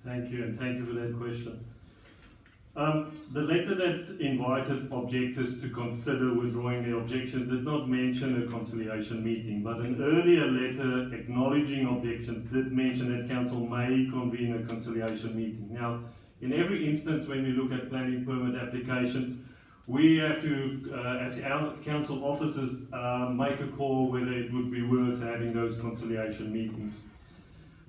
Thank you, and thank you for that question. The letter that invited objectors to consider withdrawing their objections did not mention a conciliation meeting, but an earlier letter acknowledging objections did mention that council may convene a conciliation meeting. Now, in every instance when we look at planning permit applications, we have to, as our council officers, make a call whether it would be worth having those conciliation meetings.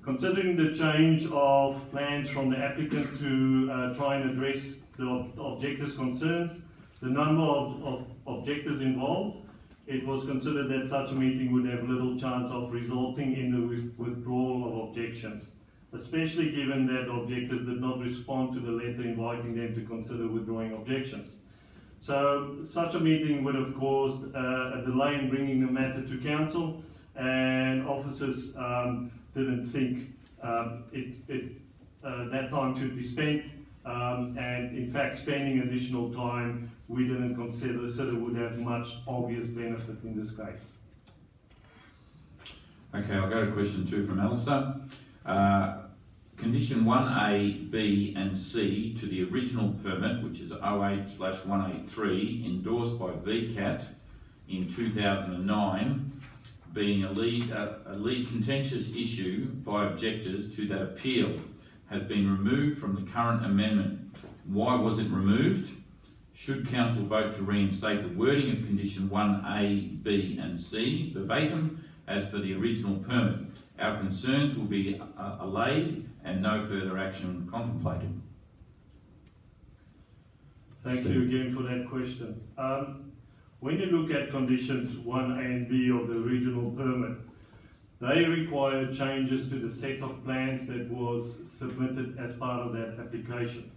Considering the change of plans from the applicant to try and address the objectors' concerns, the number of objectors involved, it was considered that such a meeting would have little chance of resulting in the withdrawal of objections, especially given that objectors did not respond to the letter inviting them to consider withdrawing objections. So such a meeting would have caused a delay in bringing the matter to council, and officers didn't think that time should be spent, and in fact spending additional time we didn't consider would have much obvious benefit in this case. Okay, I'll go to question 2 from Alistair. Condition 1A, B and C to the original permit, which is 08/183, endorsed by VCAT in 2009, being a lead contentious issue by objectors to that appeal, has been removed from the current amendment. Why was it removed? Should council vote to reinstate the wording of condition 1A, B and C verbatim as for the original permit? Our concerns will be allayed and no further action contemplated. Thank you again for that question. When you look at conditions 1A and B of the original permit, they require changes to the set of plans that was submitted as part of that application.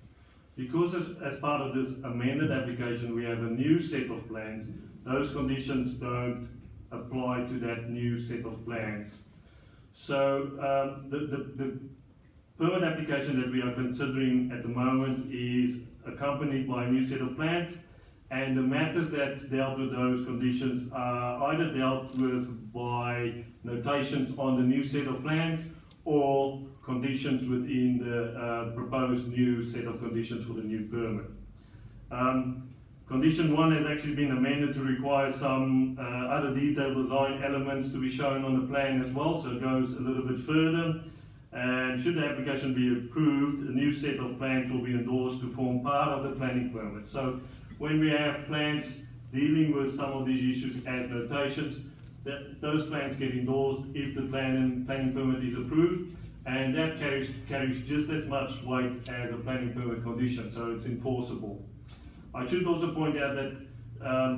Because as part of this amended application we have a new set of plans, those conditions don't apply to that new set of plans. So the permit application that we are considering at the moment is accompanied by a new set of plans, and the matters that dealt with those conditions are either dealt with by notations on the new set of plans or conditions within the proposed new set of conditions for the new permit. Condition 1 has actually been amended to require some other detailed design elements to be shown on the plan as well, so it goes a little bit further. And should the application be approved, a new set of plans will be endorsed to form part of the planning permit. So when we have plans dealing with some of these issues as notations, those plans get endorsed if the planning permit is approved, and that carries just as much weight as a planning permit condition, so it's enforceable. I should also point out that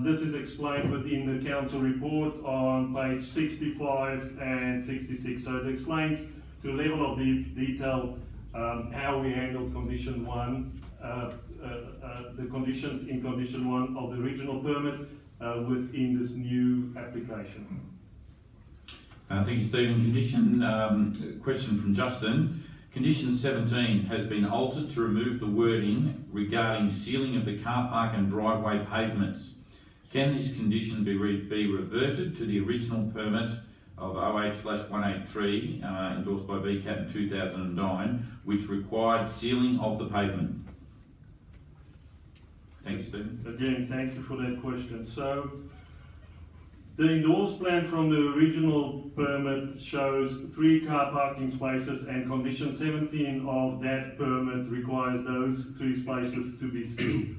this is explained within the council report on page 65 and 66, so it explains to a level of detail how we handled condition 1, the conditions in condition 1 of the original permit within this new application. Thank you, Stephen. Question from Justin. Condition 17 has been altered to remove the wording regarding sealing of the car park and driveway pavements. Can this condition be reverted to the original permit of OH/183 endorsed by VCAT in 2009, which required sealing of the pavement? Thank you, Stephen. Again, thank you for that question. So, the endorsed plan from the original permit shows 3 car parking spaces, and condition 17 of that permit requires those 3 spaces to be sealed.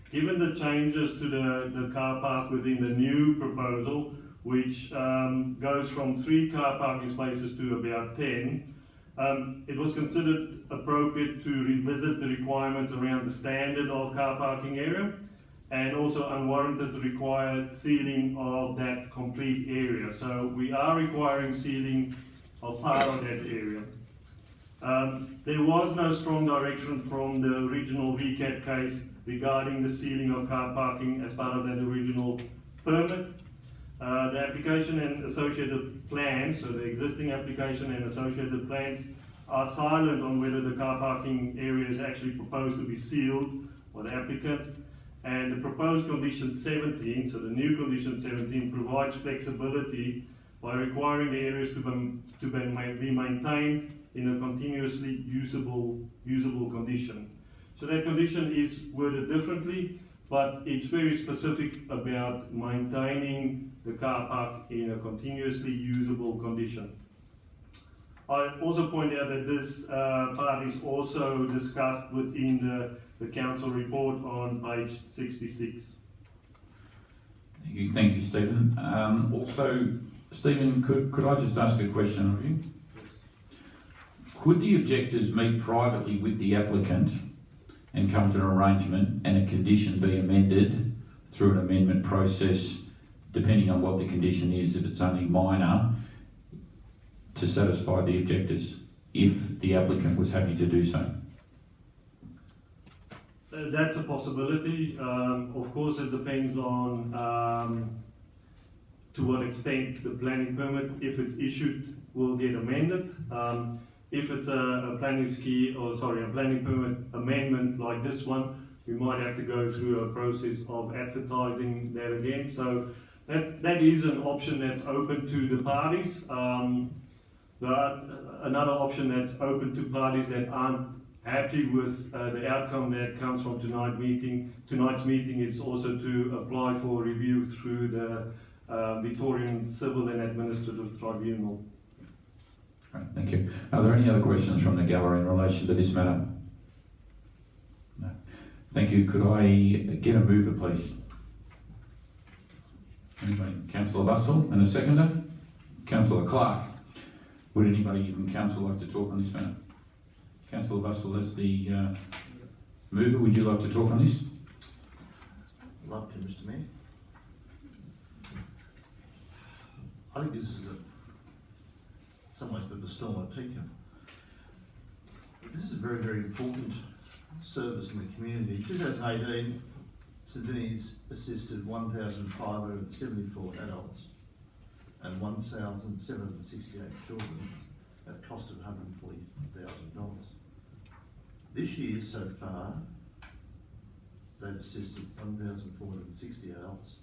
Given the changes to the car park within the new proposal, which goes from 3 car parking spaces to about 10, it was considered appropriate to revisit the requirements around the standard of car parking area, and also unwarranted required sealing of that complete area. So we are requiring sealing of part of that area. There was no strong direction from the original VCAT case regarding the sealing of car parking as part of that original permit. The application and associated plans, so the existing application and associated plans, are silent on whether the car parking area is actually proposed to be sealed by the applicant. And the proposed condition 17, so the new condition 17, provides flexibility by requiring the areas to be maintained in a continuously usable condition. So that condition is worded differently, but it's very specific about maintaining the car park in a continuously usable condition. I also point out that this part is also discussed within the council report on page 66. Thank you, Stephen. Also, Stephen, could I just ask a question of you? Could the objectors meet privately with the applicant and come to an arrangement and a condition be amended through an amendment process, depending on what the condition is, if it's only minor, to satisfy the objectors, if the applicant was happy to do so? That's a possibility. Of course, it depends on to what extent the planning permit, if it's issued, will get amended. If it's a planning permit amendment like this one, we might have to go through a process of advertising that again. So that is an option that's open to the parties. Another option that's open to parties that aren't happy with the outcome that comes from tonight's meeting is also to apply for review through the Victorian Civil and Administrative Tribunal. Right, thank you. Are there any other questions from the gallery in relation to this matter? No. Thank you. Could I get a mover, please? Anybody? Councillor Bussell, and a seconder? Councillor Clark. Would anybody from council like to talk on this matter? Councillor Bussell, as the mover, would you like to talk on this? I'd love to, Mr. Mayor. I think this is in some ways a bit of a storm at a teacup. This is a very, very important service in the community. In 2018, St Vinny's assisted 1,574 adults and 1,768 children at a cost of $140,000. This year, so far, they've assisted 1,460 adults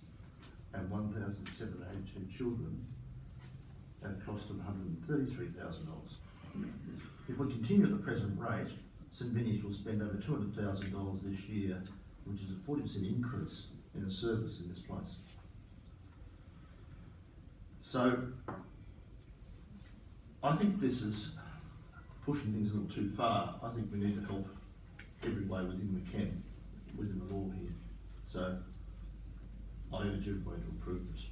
and 1,782 children at a cost of $133,000. If we continue at the present rate, St Vinny's will spend over $200,000 this year, which is a 40% increase in the service in this place. So, I think this is pushing things a little too far. I think we need to help every way within we can, within the law here. So, I urge everybody to approve this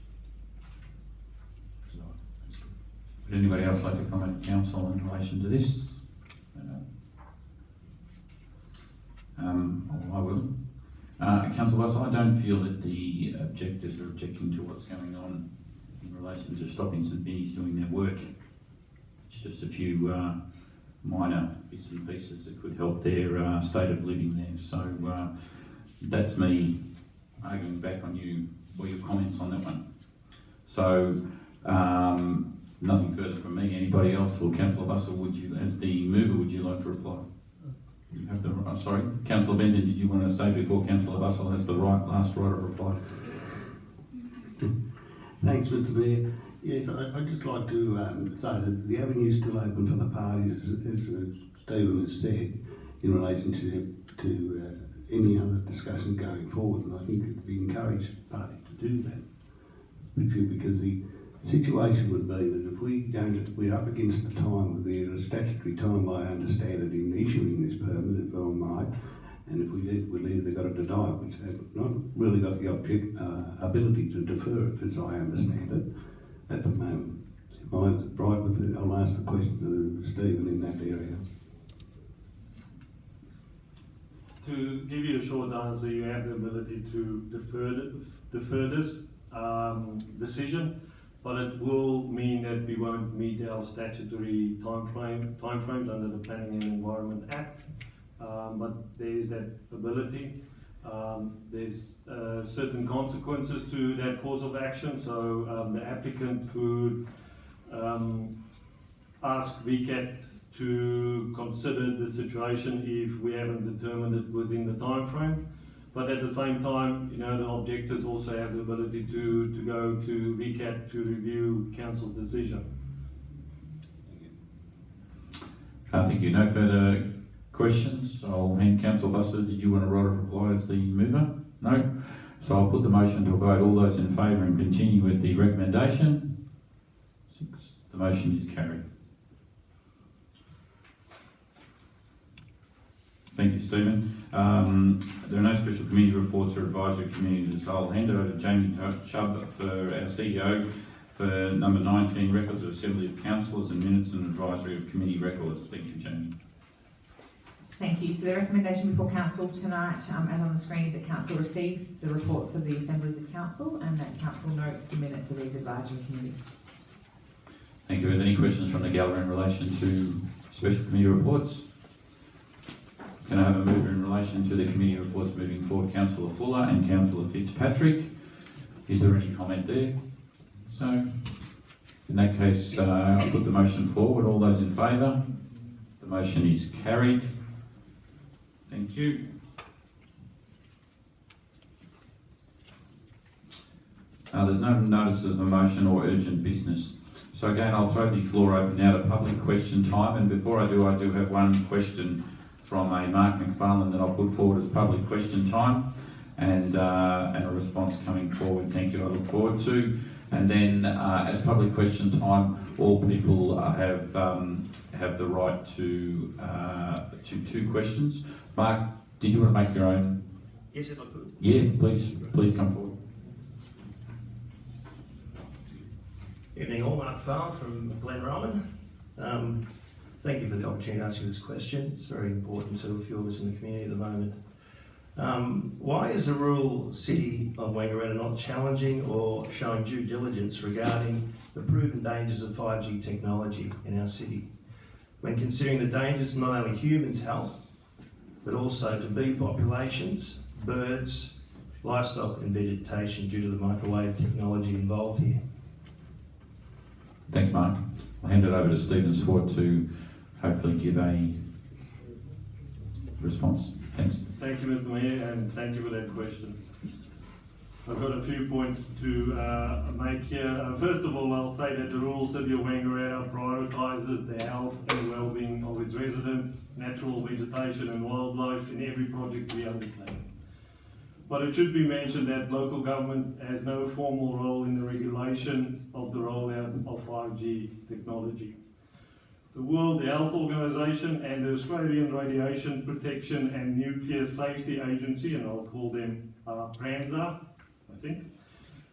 tonight. Would anybody else like to comment, council, in relation to this? I will. Councillor Bussell, I don't feel that the objectors are objecting to what's going on in relation to stopping St Vinny's doing their work. It's just a few minor bits and pieces that could help their state of living there. So that's me arguing back on you or your comments on that one. So Nothing further from me. Anybody else, or Councillor Bussell, would you, as the mover, would you like to reply? You have the, sorry, Councillor Benton, did you want to say before Councillor Bussell has the last right of reply? Thanks, Mr. Mayor. Yes, I'd just like to say that the avenue is still open for the parties, as Stephen has said, in relation to any other discussion going forward, and I think we encourage parties to do that, because the situation would be that if we're up against the time of the statutory time, I understand it, in issuing this permit, if I'm right, and if we've either got to deny it, which have not really got the ability to defer it, as I understand it, at the moment. Am I right with it? I'll ask the question to Stephen in that area. To give you a short answer, you have the ability to defer this decision, but it will mean that we won't meet our statutory timeframes under the Planning and Environment Act. But there is that ability. There's certain consequences to that course of action. So the applicant could ask VCAT to consider the situation if we haven't determined it within the time frame. But at the same time, you know, the objectors also have the ability to go to VCAT to review council's decision. Thank you. No further questions. I'll hand Councillor Buster. Did you want to write a reply as the mover? No. So I'll put the motion to a vote. All those in favour and continue with the recommendation. 6. The motion is carried. Thank you, Stephen. There are no special committee reports or advisory committees, so I'll hand it over to Jamie Chubb, for our CEO, for number 19, records of Assembly of Councillors and minutes and advisory of committee records. Thank you, Jamie. Thank you. So the recommendation before Council tonight, as on the screen, is that Council receives the reports of the Assemblies of Council and that Council notes the minutes of these advisory committees. Thank you. Are there any questions from the gallery in relation to special committee reports? Can I have a mover in relation to the committee reports moving forward? Councillor Fuller and Councillor Fitzpatrick. Is there any comment there? So, in that case, I'll put the motion forward. All those in favour? The motion is carried. Thank you. There's no notice of a motion or urgent business. So again, I'll throw the floor open now to public question time. And before I do have one question from a Mark McFarlane that I'll put forward as public question time, and a response coming forward. Thank you. I look forward to. And then, as public question time, all people have the right to 2 questions. Mark, did you want to make your own? Yes, if I could. Yeah, please come forward. Evening all, Mark Farr from Glenrowan. Thank you for the opportunity to ask you this question. It's very important to a few of us in the community at the moment. Why is the rural city of Wangaratta not challenging or showing due diligence regarding the proven dangers of 5G technology in our city, when considering the dangers not only humans' health, but also to bee populations, birds, livestock and vegetation due to the microwave technology involved here? Thanks, Mark. I'll hand it over to Stephen Swart to hopefully give a response. Thanks. Thank you, Mr. Mayor, and thank you for that question. I've got a few points to make here. First of all, I'll say that the rural city of Wangaratta prioritises the health and well-being of its residents, natural vegetation and wildlife in every project we undertake. But it should be mentioned that local government has no formal role in the regulation of the rollout of 5G technology. The World Health Organization and the Australian Radiation Protection and Nuclear Safety Agency, and I'll call them PRANZA, I think,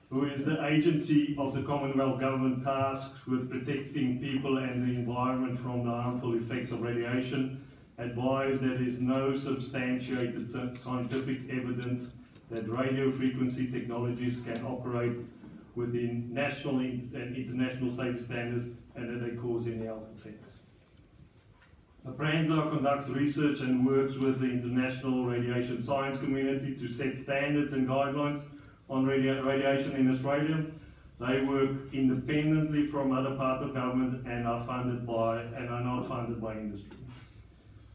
who is the agency of the Commonwealth Government tasked with protecting people and the environment from the harmful effects of radiation, advise there is no substantiated scientific evidence that radio frequency technologies can operate within national and international safety standards and that they cause any health effects. PRANZA conducts research and works with the international radiation science community to set standards and guidelines on radiation in Australia. They work independently from other parts of government and are not funded by industry.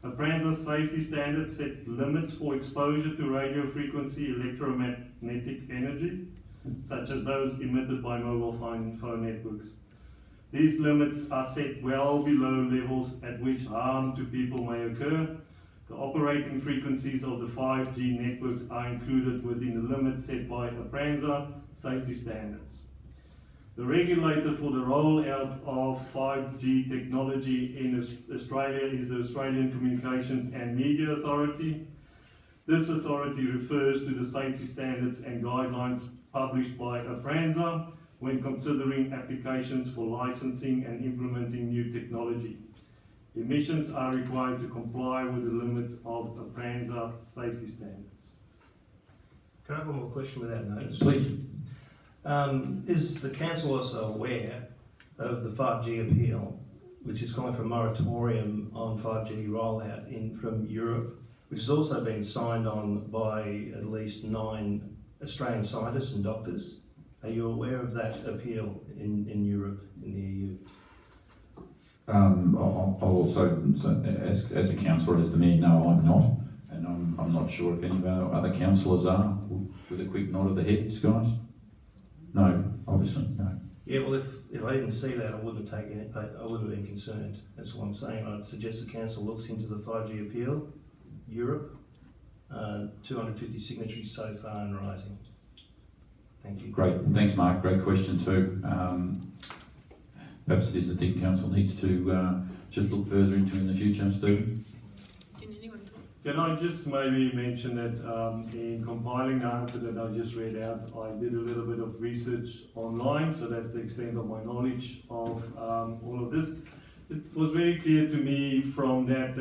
APRANZA safety standards set limits for exposure to radio frequency electromagnetic energy, such as those emitted by mobile phone networks. These limits are set well below levels at which harm to people may occur. The operating frequencies of the 5G network are included within the limits set by APRANZA safety standards. The regulator for the rollout of 5G technology in Australia is the Australian Communications and Media Authority. This authority refers to the safety standards and guidelines published by APRANZA when considering applications for licensing and implementing new technology. Emissions are required to comply with the limits of APRANZA safety standards. Can I have one more question without notice? Please. Is the council also aware of the 5G appeal, which is calling for a moratorium on 5G rollout from Europe, which has also been signed on by at least 9 Australian scientists and doctors? Are you aware of that appeal in Europe, in the EU? I'll also, as a councillor, as the mayor, no, I'm not, and I'm not sure if any of our other councillors are. With a quick nod of the heads, guys. No, obviously, no. Yeah, well, if I didn't see that, I wouldn't have taken it. I wouldn't have been concerned. That's what I'm saying. I'd suggest the council looks into the 5G appeal, Europe, 250 signatories so far and rising. Thank you. Great, thanks, Mark. Great question too. Perhaps it is the thing council needs to just look further into in the future, Stephen. Can I just maybe mention that in compiling the answer that I just read out, I did a little bit of research online, so that's the extent of my knowledge of all of this. It was very clear to me from that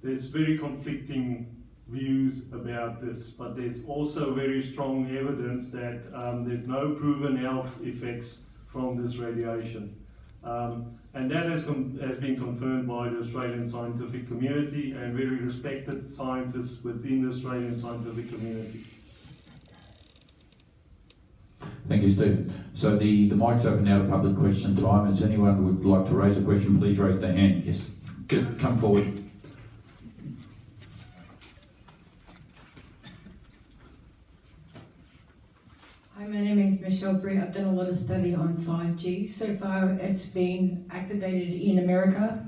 there's very conflicting views about this, but there's also very strong evidence that there's no proven health effects from this radiation. And that has been confirmed by the Australian scientific community and very respected scientists within the Australian scientific community. Thank you, Stephen. So the mic's open now to public question time. If anyone would like to raise a question, please raise their hand. Yes, come forward. Hi, my name is Michelle Bray. I've done a lot of study on 5G. So far, it's been activated in America.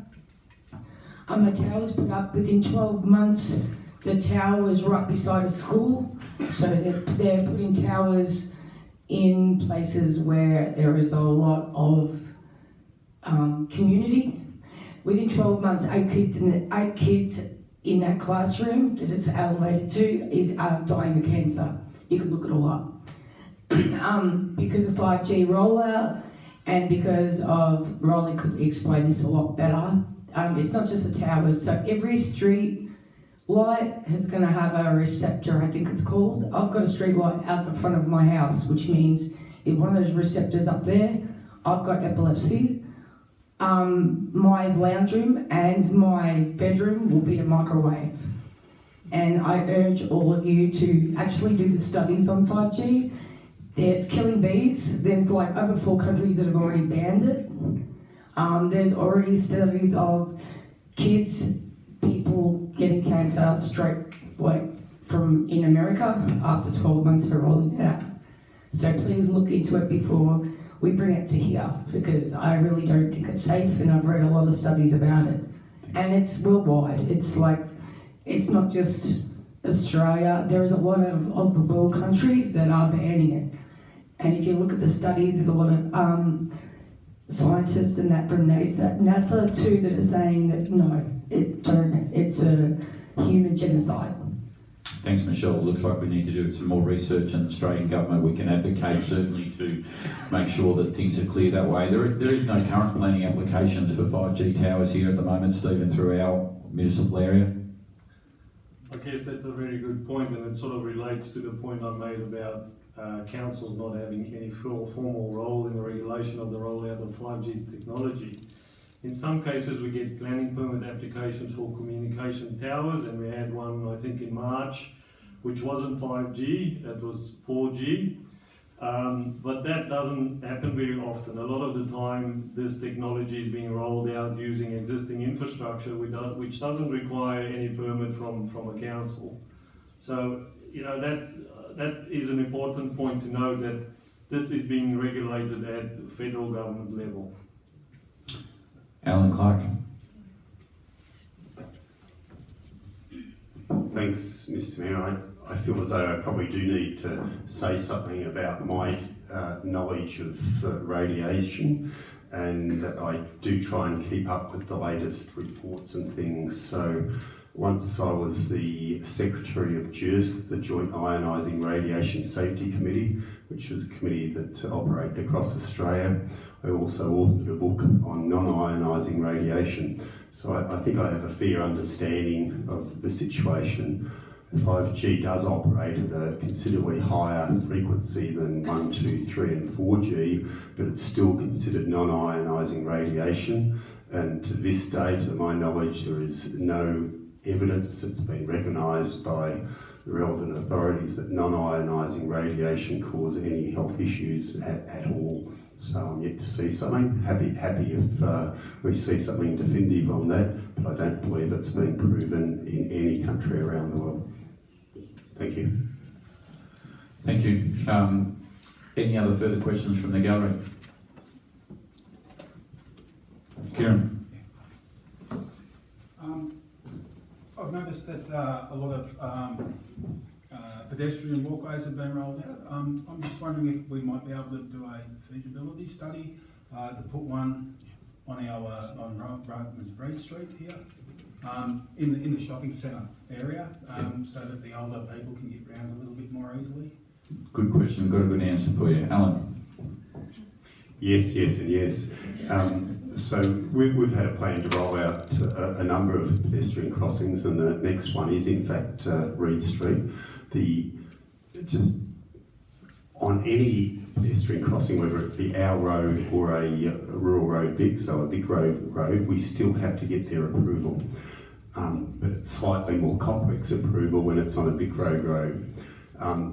A tower was put up within 12 months. The tower was right beside a school. So they're putting towers in places where there is a lot of community. Within 12 months, 8 kids in that classroom that it's allocated to are dying of cancer. You can look it all up. Because of 5G rollout and because of, Rolly could explain this a lot better, it's not just the towers, so every street light is going to have a receptor, I think it's called. I've got a street light out the front of my house, which means if one of those receptors up there, I've got epilepsy. My lounge room and my bedroom will be a microwave. And I urge all of you to actually do the studies on 5G. It's killing bees. There's like over 4 countries that have already banned it. There's already studies of kids, people getting cancer straight from in America after 12 months for rolling it out. So please look into it before we bring it to here, because I really don't think it's safe, and I've read a lot of studies about it. And it's worldwide. It's not just Australia. There is a lot of the world countries that are banning it. And if you look at the studies, there's a lot of scientists and that from NASA too that are saying that no, it's a human genocide. Thanks, Michelle. It looks like we need to do some more research in the Australian government. We can advocate certainly to make sure that things are clear that way. There is no current planning applications for 5G towers here at the moment, Stephen, through our municipal area. I guess that's a very good point, and it sort of relates to the point I made about councils not having any formal role in the regulation of the rollout of 5G technology. In some cases, we get planning permit applications for communication towers, and we had one, I think, in March, which wasn't 5G, that was 4G. But that doesn't happen very often. A lot of the time, this technology is being rolled out using existing infrastructure, which doesn't require any permit from a council. So, you know, that is an important point to note, that this is being regulated at the federal government level. Alan Clark. Thanks, Mr. Mayor. I feel as though I probably do need to say something about my knowledge of radiation, and I do try and keep up with the latest reports and things. So once I was the Secretary of JIRS, the Joint Ionising Radiation Safety Committee, which was a committee that operated across Australia. I also authored a book on non-ionising radiation. So I think I have a fair understanding of the situation. 5G does operate at a considerably higher frequency than 1, 2, 3 and 4G, but it's still considered non-ionising radiation. And to this day, to my knowledge, there is no evidence that's been recognised by the relevant authorities that non-ionising radiation cause any health issues at all. So I'm yet to see something. Happy if we see something definitive on that, but I don't believe it's been proven in any country around the world. Thank you. Thank you. Any other further questions from the gallery? Kieran. I've noticed that a lot of pedestrian walkways have been rolled out. I'm just wondering if we might be able to do a feasibility study to put one on our on Reid Street here, in the shopping centre area, so that the older people can get round a little bit more easily. Good question. Got a good answer for you, Alan. Yes, and yes. So we've had a plan to roll out a number of pedestrian crossings, and the next one is in fact Reid Street. Just on any pedestrian crossing, whether it be our road or a rural road Vic, so a big road, we still have to get their approval. But it's slightly more complex approval when it's on a big road.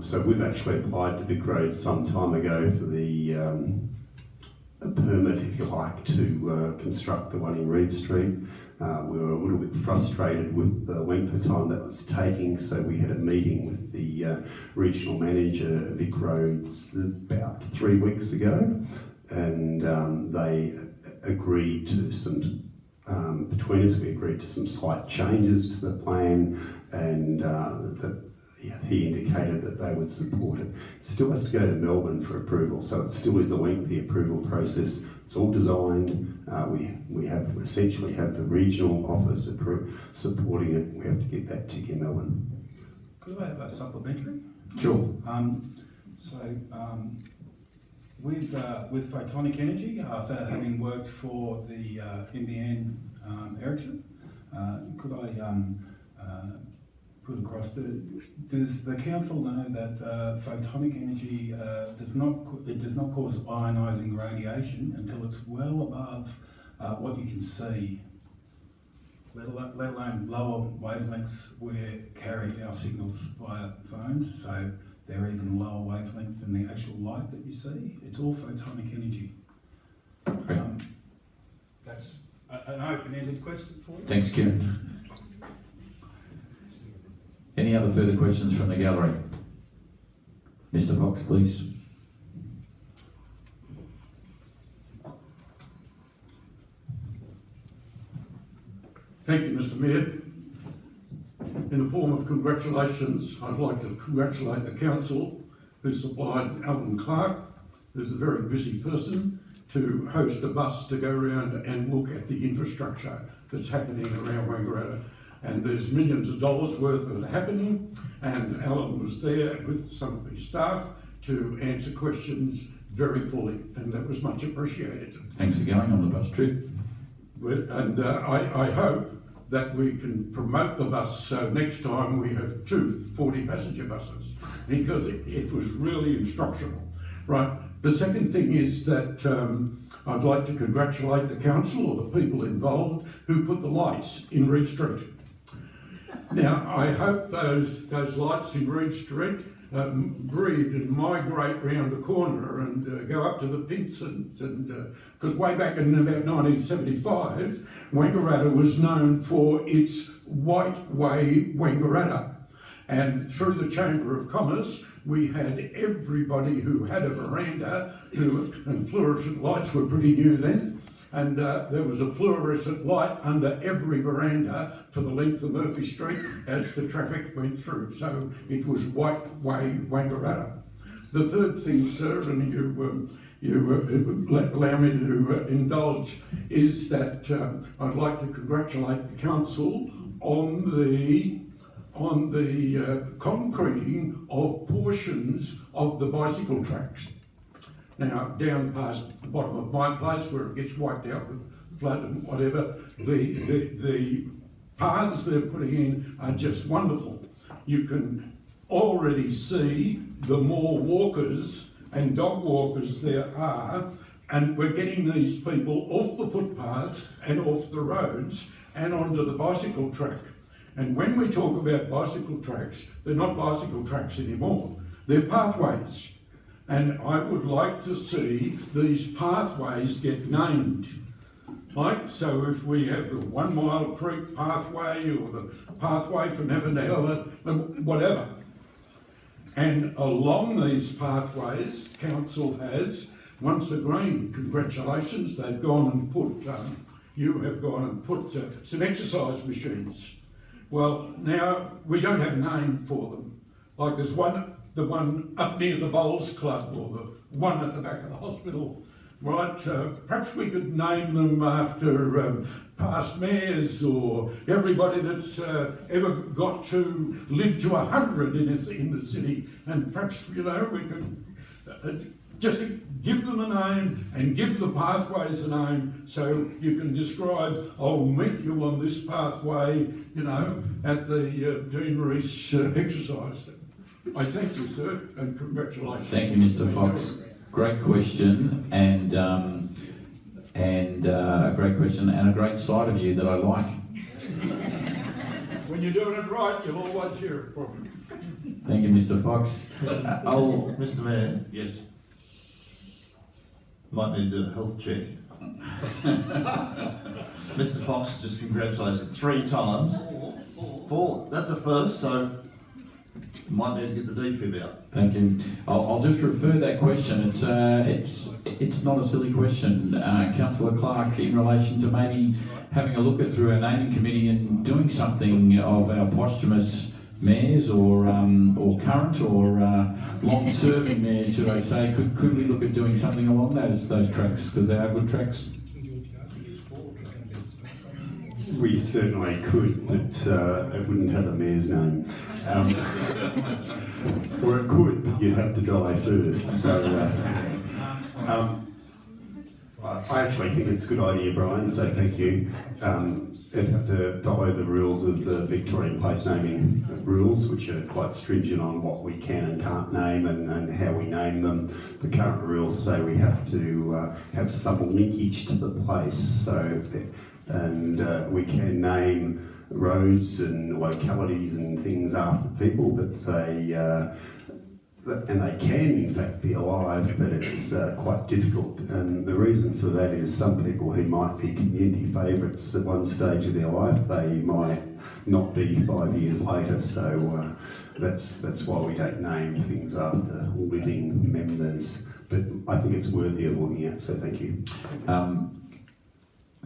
So we've actually applied to Vic Road some time ago for the a permit, if you like, to construct the one in Reid Street. We were a little bit frustrated with the length of time that was taking, so we had a meeting with the regional manager of Vic Roads about 3 weeks ago, and they agreed to some, between us, we agreed to some slight changes to the plan, and he indicated that they would support it. It still has to go to Melbourne for approval, so it still is a lengthy approval process. It's all designed. We have essentially have the regional office supporting it. We have to get that tick in Melbourne. Could I have a supplementary? Sure. With photonic energy, after having worked for the NBN Ericsson, could I put across does the council know that photonic energy does not cause ionising radiation until it's well above what you can see, let alone lower wavelengths we carry our signals via phones, so they're even lower wavelength than the actual light that you see. It's all photonic energy. That's an open-ended question for you. Thanks, Kieran. Any other further questions from the gallery? Mr. Fox, please. Thank you, Mr. Mayor. In the form of congratulations, I'd like to congratulate the council who supplied Alan Clark, who's a very busy person, to host a bus to go around and look at the infrastructure that's happening around Wangaratta. And there's millions of dollars worth of it happening, and Alan was there with some of his staff to answer questions very fully, and that was much appreciated. Thanks for going on the bus trip. And I hope that we can promote the bus so next time we have 2 40-passenger buses, because it was really instructional. Right. The second thing is that I'd like to congratulate the council or the people involved who put the lights in Reid Street. Now, I hope those lights in Reid Street breed and migrate round the corner and go up to the Pinsons, and because way back in about 1975, Wangaratta was known for its white way Wangaratta. And through the Chamber of Commerce, we had everybody who had a veranda, and fluorescent lights were pretty new then, and there was a fluorescent light under every veranda for the length of Murphy Street as the traffic went through. So it was white way Wangaratta. The third thing, sir, and you allow me to indulge, is that I'd like to congratulate the council on the concreting of portions of the bicycle tracks. Now, down past the bottom of my place where it gets wiped out with flood and whatever, the paths they're putting in are just wonderful. You can already see the more walkers and dog walkers there are, and we're getting these people off the footpaths and off the roads and onto the bicycle track. And when we talk about bicycle tracks, they're not bicycle tracks anymore, they're pathways. And I would like to see these pathways get named. Like, so if we have the 1 Mile Creek pathway or the pathway from Avondale, whatever. And along these pathways, council has, once again, congratulations, they've gone and put, you have gone and put some exercise machines. Well, now we don't have a name for them. Like there's the one up near the Bowls Club or the one at the back of the hospital, right? Perhaps we could name them after past mayors or everybody that's ever got to live to 100 in the city, and perhaps, you know, we could just give them a name and give the pathways a name so you can describe, I'll meet you on this pathway, you know, at the Dean Rees exercise. I thank you, sir, and congratulations. Thank you, Mr. Fox. Great question, and a great question, and a great side of you that I like. When you're doing it right, you'll always hear it from me. Thank you, Mr. Fox. Mr. Mayor? Yes. Might need a health check. Mr. Fox just congratulated 3 times. 4, that's a first, so might need to get the defib out. Thank you. I'll just refer that question. It's not a silly question, Councillor Clark, in relation to maybe having a look at through our naming committee and doing something of our posthumous mayors or current or long-serving mayors, should I say. Could we look at doing something along those tracks, because they are good tracks? We certainly could, but it wouldn't have a mayor's name. Or it could, but you'd have to die first. So I actually think it's a good idea, Brian, so thank you. It'd have to follow the rules of the Victorian place naming rules, which are quite stringent on what we can and can't name and how we name them. The current rules say we have to have some linkage to the place, so we can name roads and localities and things after people, but they can in fact be alive, but it's quite difficult. And the reason for that is some people who might be community favourites at one stage of their life, they might not be 5 years later. So that's why we don't name things after living members. But I think it's worthy of looking at, so thank you.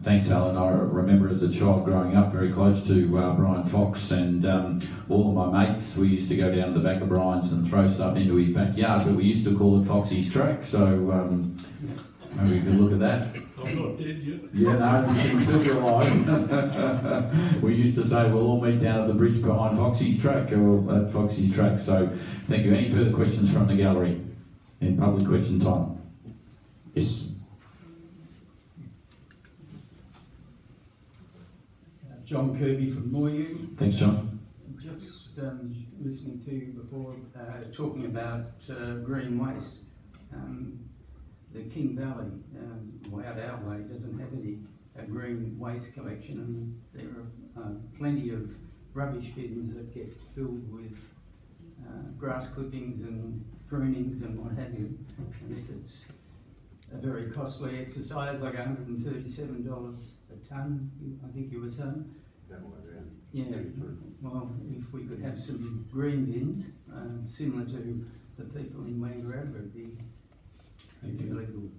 Thanks, Alan. I remember as a child growing up very close to Brian Fox, and all of my mates, we used to go down to the back of Brian's and throw stuff into his backyard, but we used to call it Foxy's Track, so maybe we could look at that. I'm not dead yet. Yeah, no, we can still be alive. We used to say we'll all meet down at the bridge behind Foxy's Track, or at Foxy's Track, so thank you. Any further questions from the gallery in public question time? Yes. John Kirby from Moyu. Thanks, John. Just listening to you before, talking about green waste. The King Valley, out our way, doesn't have any green waste collection, and there are plenty of rubbish bins that get filled with grass clippings and prunings and what have you. And if it's a very costly exercise, like $137 a tonne, I think you were saying. Yeah, well, if we could have some green bins, similar to the people in Wangaratta, it'd be really good.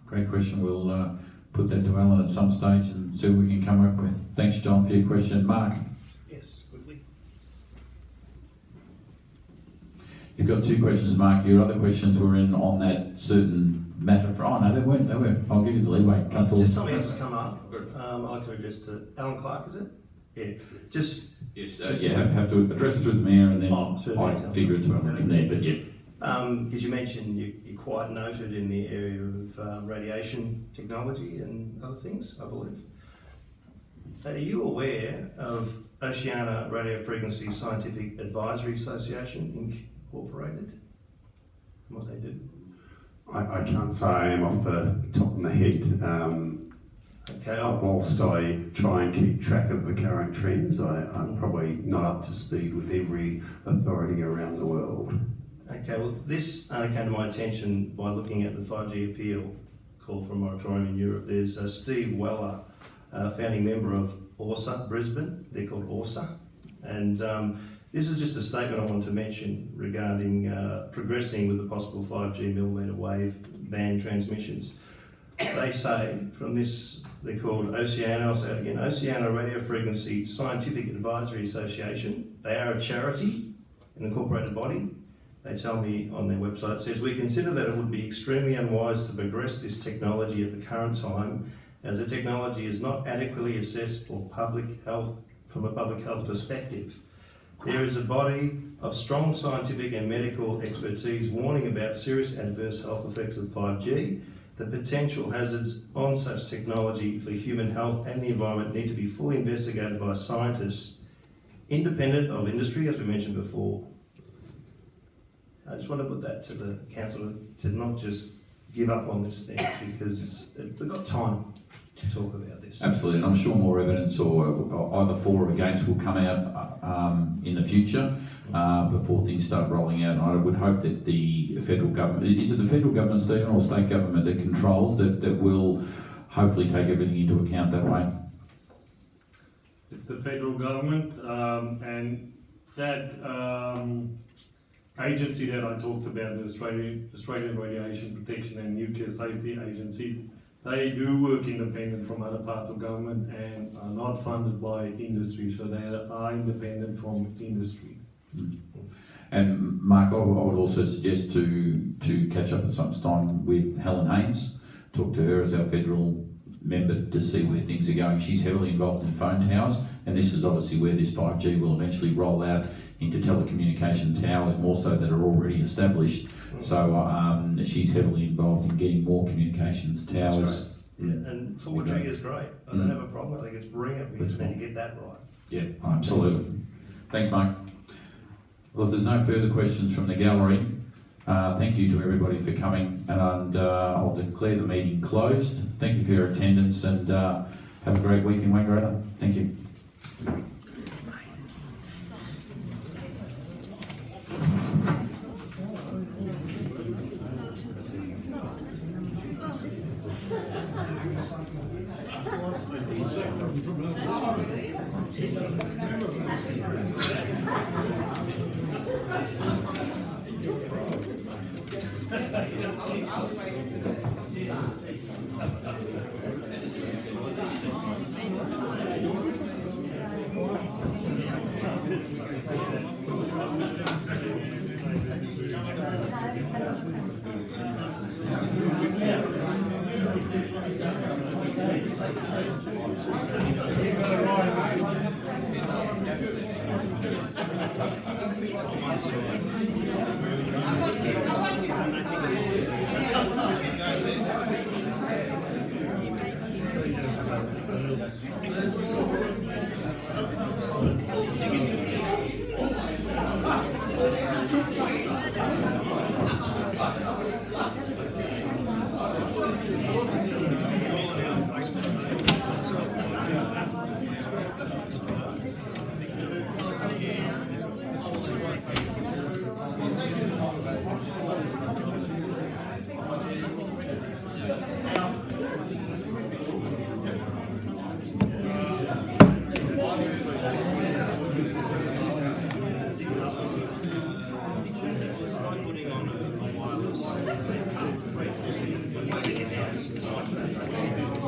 Great question. We'll put that to Alan at some stage and see what we can come up with. Thanks, John, for your question. Mark? Yes, quickly. You've got two questions, Mark. Your other questions were in on that certain matter. Oh, no, they weren't. I'll give you the leeway. Just something else has come up. I'd like to address to Alan Clark, is it? Yeah. Just... Yes, have to address it through the Mayor and then I figure it to Alan from there, but yeah. Because you mentioned you're quite noted in the area of radiation technology and other things, I believe. Are you aware of Oceania Radio Frequency Scientific Advisory Association Incorporated and what they do? I can't say I am off the top of my head. Okay. Whilst I try and keep track of the current trends, I'm probably not up to speed with every authority around the world. Okay, well, this came to my attention by looking at the 5G appeal call for a moratorium in Europe. There's Steve Weller, founding member of ORSA Brisbane. They're called ORSA. And this is just a statement I want to mention regarding progressing with the possible 5G millimetre wave band transmissions. They say from this, they're called Oceania, I'll say it again, Oceania Radio Frequency Scientific Advisory Association. They are a charity, an incorporated body. They tell me on their website, it says, we consider that it would be extremely unwise to progress this technology at the current time, as the technology is not adequately assessed for public health, from a public health perspective. There is a body of strong scientific and medical expertise warning about serious adverse health effects of 5G. The potential hazards on such technology for human health and the environment need to be fully investigated by scientists, independent of industry, as we mentioned before. I just want to put that to the council to not just give up on this thing, because we've got time to talk about this. Absolutely, and I'm sure more evidence or either for or against will come out in the future before things start rolling out. And I would hope that the federal government, is it the federal government, Stephen, or state government that controls that will hopefully take everything into account that way? It's the federal government, and that agency that I talked about, the Australian Radiation Protection and Nuclear Safety Agency, they do work independent from other parts of government and are not funded by industry, so they are independent from industry. And Mark, I would also suggest to catch up at some time with Helen Haynes, talk to her as our federal member to see where things are going. She's heavily involved in phone towers, and this is obviously where this 5G will eventually roll out into telecommunication towers, more so that are already established. So she's heavily involved in getting more communications towers. That's right. Yeah, and 4G is great. I don't have a problem. I think it's brilliant. We just need to get that right. Yeah, absolutely. Thanks, Mark. Well, if there's no further questions from the gallery, thank you to everybody for coming, and I'll declare the meeting closed. Thank you for your attendance, and have a great week in Wangaratta. Thank you. Thank you.